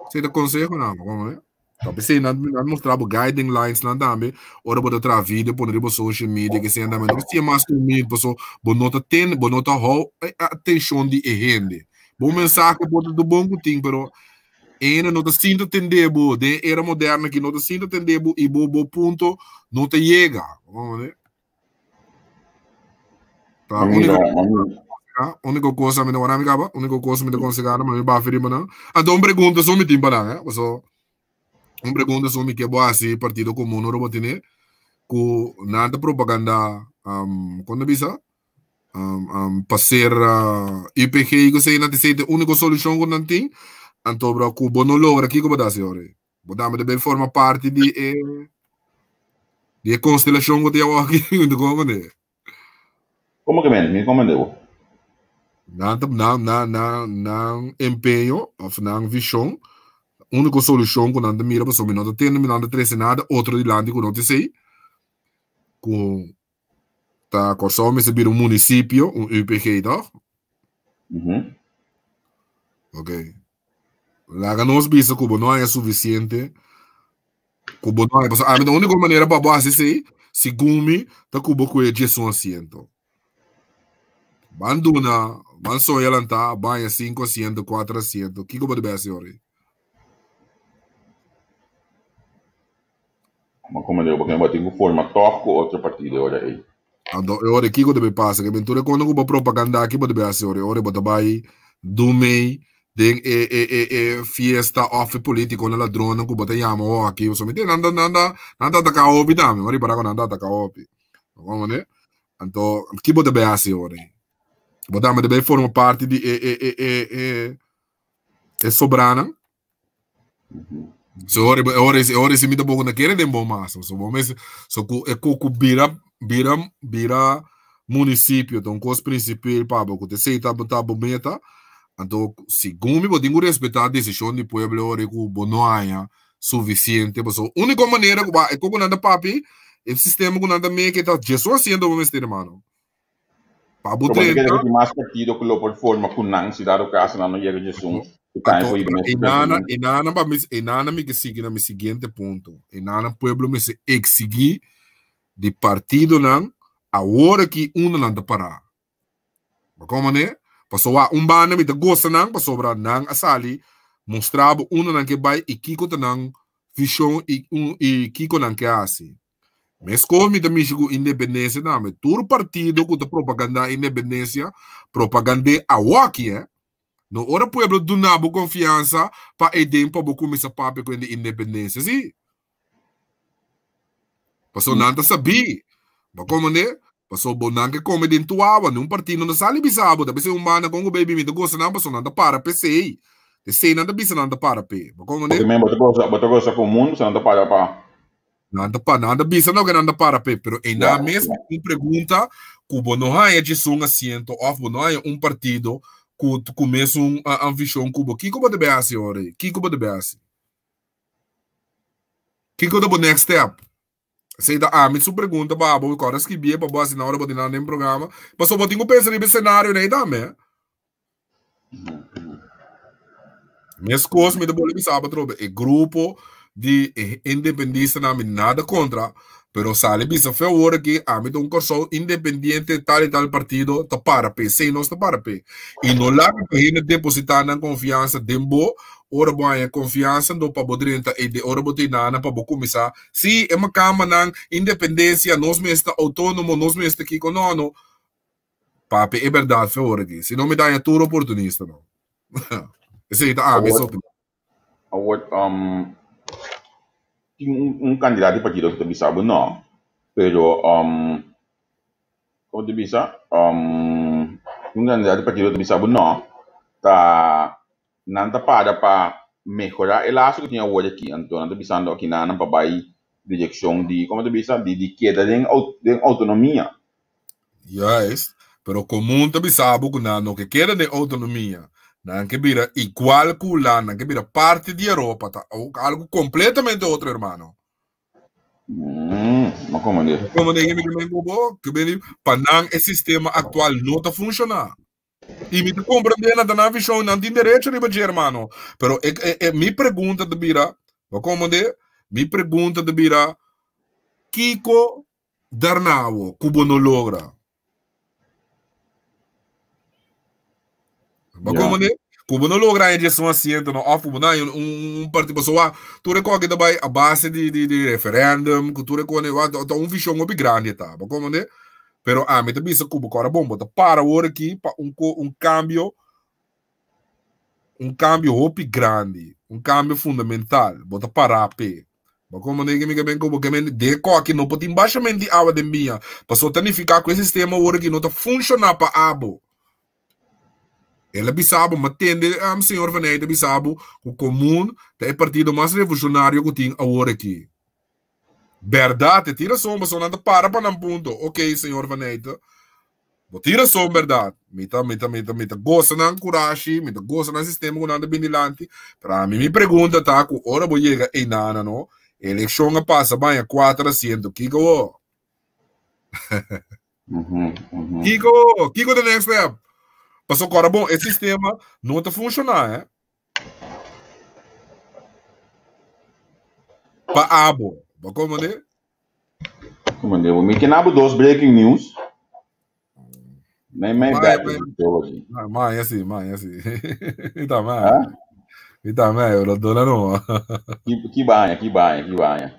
Você dá conselho não, como é? Talvez se não mostrar guiding lines lá também, ora botar outra vídeo, pôr no social media, que se anda mas se mais comigo, pessoal, bonota atenção de rende. Bom mensagem pode do bom tem, pero ainda não está sendo entendido, de era moderna que não está sendo entendido e bom ponto não te chega, vamos ver. Tá, única coisa me dá uma amiga, única coisa me dá conseguir, mas me vai ferir não. Então pergunta só me tem para né, pessoal. Uma pergunta sobre que boa assim partido comum no robotine com nada propaganda quando bisa passer IPG que sei não tem a única solução que não tem então para que não logra aqui como dá senhor podamos também forma parte de constelação que tem aqui como né como que me comandou não empenho ou não visão única solução que não mira para sobre não tem não trece nada outro de lá que não te sei com tá corso me se vir um município um UPG tá ok lá que nós bisa que não é suficiente que não é a única maneira para boa assim se gumi tá cubo com a gestão assento banduna man só ela tá banha 500 400 que como deve ser ori mas como eu porque eu tenho forma toco outro partido olha aí ora que deve passar que mentura quando o propaganda aqui pode ser ora bota vai do mei den fiesta off político na ladrona que bota yamo aqui o somete nada da caopi dame mari para nada da caopi vamos né então que pode ser ora bota mas deve formar parte de sobrana so ora se me dá pouco na querer de bom massa so bom mas so ku vira município então com os principais para que te tá meta então segundo me tenho respeitar a decisão do povo ora que não há suficiente mas a única maneira que é como nada papi o sistema que nada meio que tá Jesus sendo o mestre mano para o trem que mais partido que lo por forma com não se dá o caso não chega Jesus Enana me que sigue no seguinte ponto. Enana pueblo me se exigir de partido não a hora que não anda parar. Como né? Passou a bana me te gosta não, passou para não a sali mostrava não que vai e kiko não visão e kiko não que assim. Mas como me também chegou independência não, me todo partido com a propaganda independência, propaganda a waki no ora pueblo do nabo confiança para edem para começar papo com a independência, sim? Passou nada saber. Mas como né? Passou bonanque come dentro do água, num partido não sabe bisabo, da pessoa humana com o baby me gosta não, passou nada para PC. De sei nada bisa nada para P. Mas como né? Porque mesmo outra coisa comum, você não para nada bisa não que nada para P, pero é na mesma pergunta que não há de um assento, ou não há partido que começa a visão cubo. Que como deve ser ora? Que como deve ser? Que como deve next step? Sei da me sua pergunta para o cara escrever para boa na hora de não nem programa. Mas só tenho pensar no cenário né também. Minhas coisas me deu me sabe trobe. O grupo de independência não me nada contra. Pero sale bisa fe hora que a mí un corso independiente tal y tal partido ta para pe se no está para pe e no lá que gente depositar na confiança dembo ora boa confiança do para bodrenta e de ora botina para começar se é uma cama na independência nós mesmo está autônomo nós mesmo está aqui com não papi é verdade fe hora que se não me dá é tudo oportunista não esse tá mesmo candidato de partido que sabe não, pero como te bisa candidato de partido que sabe não tá não tá para melhorar el laço que tinha hoje aqui então não tá pensando aqui não para vai direção de como te bisa de queda de autonomia yes pero comum tá sabe que não que queda de autonomia não que vira igual que lá, não que vira parte de Europa, tá? Algo completamente outro, irmão. Mas como é? Como é que vem para não o sistema atual não está funcionando. E me compreender na visão não tem direito de fazer, irmão. Pero me pergunta de vira, como é? Me pergunta de vira, Kiko Darnao, Cubo não logra. Mas como é? Como não logra a gestão assento no off, partido pessoal, tu recorda que vai a base de referendum, que tu recorda que um visão muito grande, tá? Mas como é? Pero a mim também se cubo agora bom, bota para o aqui para um cambio muito grande, um cambio fundamental, bota para a P. Mas como é que me como que de que não pode embaixamento de água de minha, para só tanificar com esse sistema agora que não está funcionando para abo. Ela bisabo, mas tende senhor Vaneita bisabo, o comum é o partido mais revolucionário que tem agora aqui. Verdade, tira sombra, só nada para um ponto. Ok, senhor Vaneita. Tira só verdade. Mita gosta ng kurashi, mita gosta ng sistema ko nanda binilanti. Para mim me pergunta tá ku ora bo chega e nana no. Eleksyon nga passa banha 400 Kiko. Kiko the next step. Passou agora bom, esse sistema não está funcionando, Pa abo. Como né? Como né? O Mikinabo dos breaking news. Nem dá hoje. Mãe assim. Ita mãe. Eu dona não. Que banha.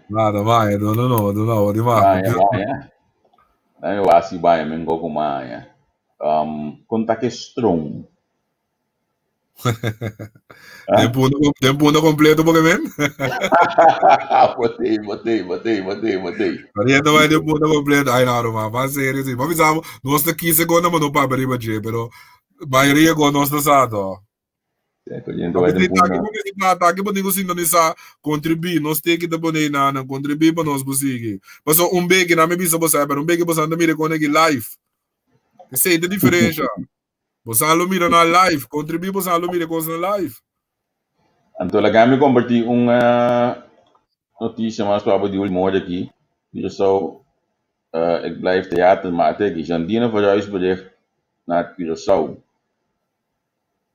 Nada, mãe, dona não, de banha. Eu acho banha mengo com banha. Conta que strong. Tempo não completo porque men. Botei. Ariendo vai tempo não completo. Ai não, mas sério sim. Mas sabe, nós tá 15 segundos mas não para riba je, pero maioria go nós tá sado. Aqui pode conseguir nessa contribuir, nós tem que dar bonei na contribuir para nós conseguir. Mas beg na me bisa você, pero beg você anda mira com live. Sei a diferença. Você não mira na live, contribui você não mira com na live. Então, lá me compartilhei uma notícia mais para de última hora aqui. Eu sou ik blijf theater maken. Ik Jandine verhuisbericht naar Curaçao.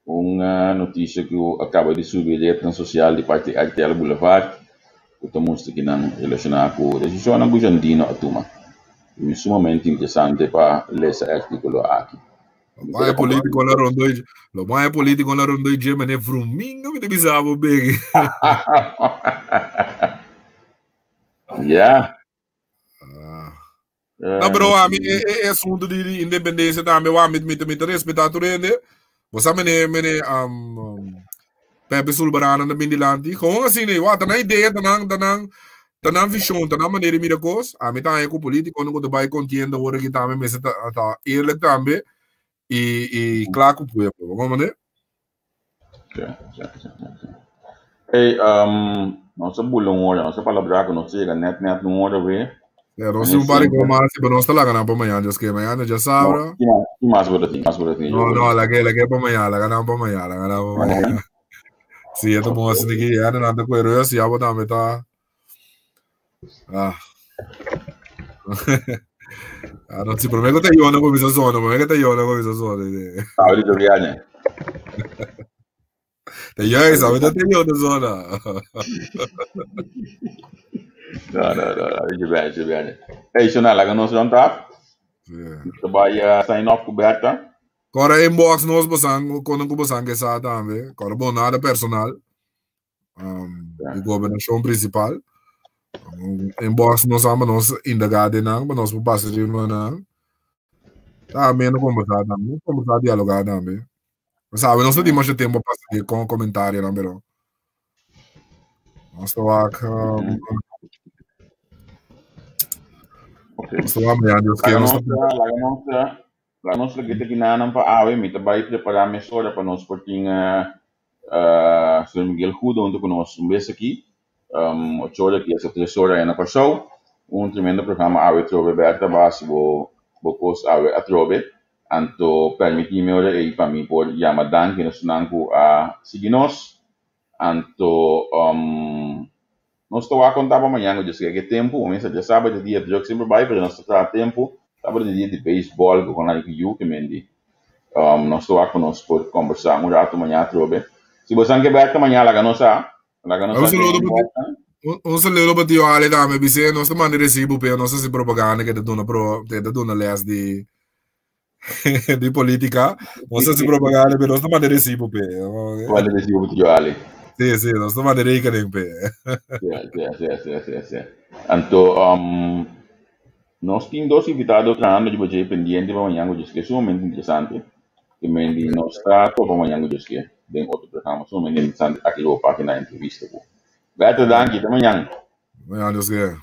Uma notícia que eu acabo de subir na rede social de parte de Artela Boulevard. Eu estou mostrando que não relacionado com a decisão do Jandine a tomar. É sumamente interessante para ler esse artigo aqui. Lo mais político na rondo de mas é frumingo que te bisavo bem. Yeah. Não, bro, a mim é assunto de independência também, eu amo me respeitar tudo ainda. Você me Pepe Sulbarana na Bindilanti, como assim, né? Tá na ideia, tá na visão, tá na maneira de mirar coisas. A mim tá com político, quando eu vai contienda, agora que também me tá ele também. E claro que o povo, vamos ver? Ei, nossa bulong ora, nossa palavra que nós chega net não ora ver. Nós não pare com mais, mas nós tá lá ganhando para amanhã, já que amanhã já sabe. Mais boletim. Não, lá que para amanhã, lá ganhando para amanhã. Sim, eu tô bom assim aqui, já não anda com herói, assim, a botar metade. Non si prometto te io come mi sono, ma che te io come mi sono. Paolo Giuliani. Te io sapete te io sono. No, Giuliani. Ehi, sono la conosco un tap? Sì. Vai sign off coberta. Agora inbox nós bosang, quando bosang que sa também. Agora bom nada personal. De governação principal. Inbox nós ama nós indagado não, mas nós passamos de mana. Também não conversar a dialogar também. Sabe, nós temos mais tempo para fazer com comentário não, pero. Nós tô aqui. Nós tô amanhã, Deus quer. La nostra kita ginanan pa awe, mita ba preparar mesora para nós porting Sr. Miguel Hudo, onde conosco um mês aqui. 8 horas aqui, essa 3 horas na passou. Tremendo programa awe trove berta base bo cos awe a trove. Anto permitir-me ora e para mim por Yamadan que nós nangu a seguinos. Anto nós estou a contar para amanhã, eu disse que tempo, o mês de sábado, dia de jogo sempre vai, para nós estar tempo. Sábado dia de beisebol com a que mendi. Nós estou a conosco por conversar um rato amanhã trove. Se você quer ver amanhã lá ganosa, un saluto per Dio Ale dame bise nostra mani recibo per nostra si propaganda che da dona les di politica nostra si propaganda per nostra mani recibo per quale recibo Dio Ale sì nostra mani rekening per sì anto nós temos dois invitados treinando de budget pendiente para amanhã que é sumamente interessante que mendi nós está para amanhã que tem outro programa sumamente interessante aqui na página entrevista Beto, danke, até amanhã. Amanhã, Deus quer.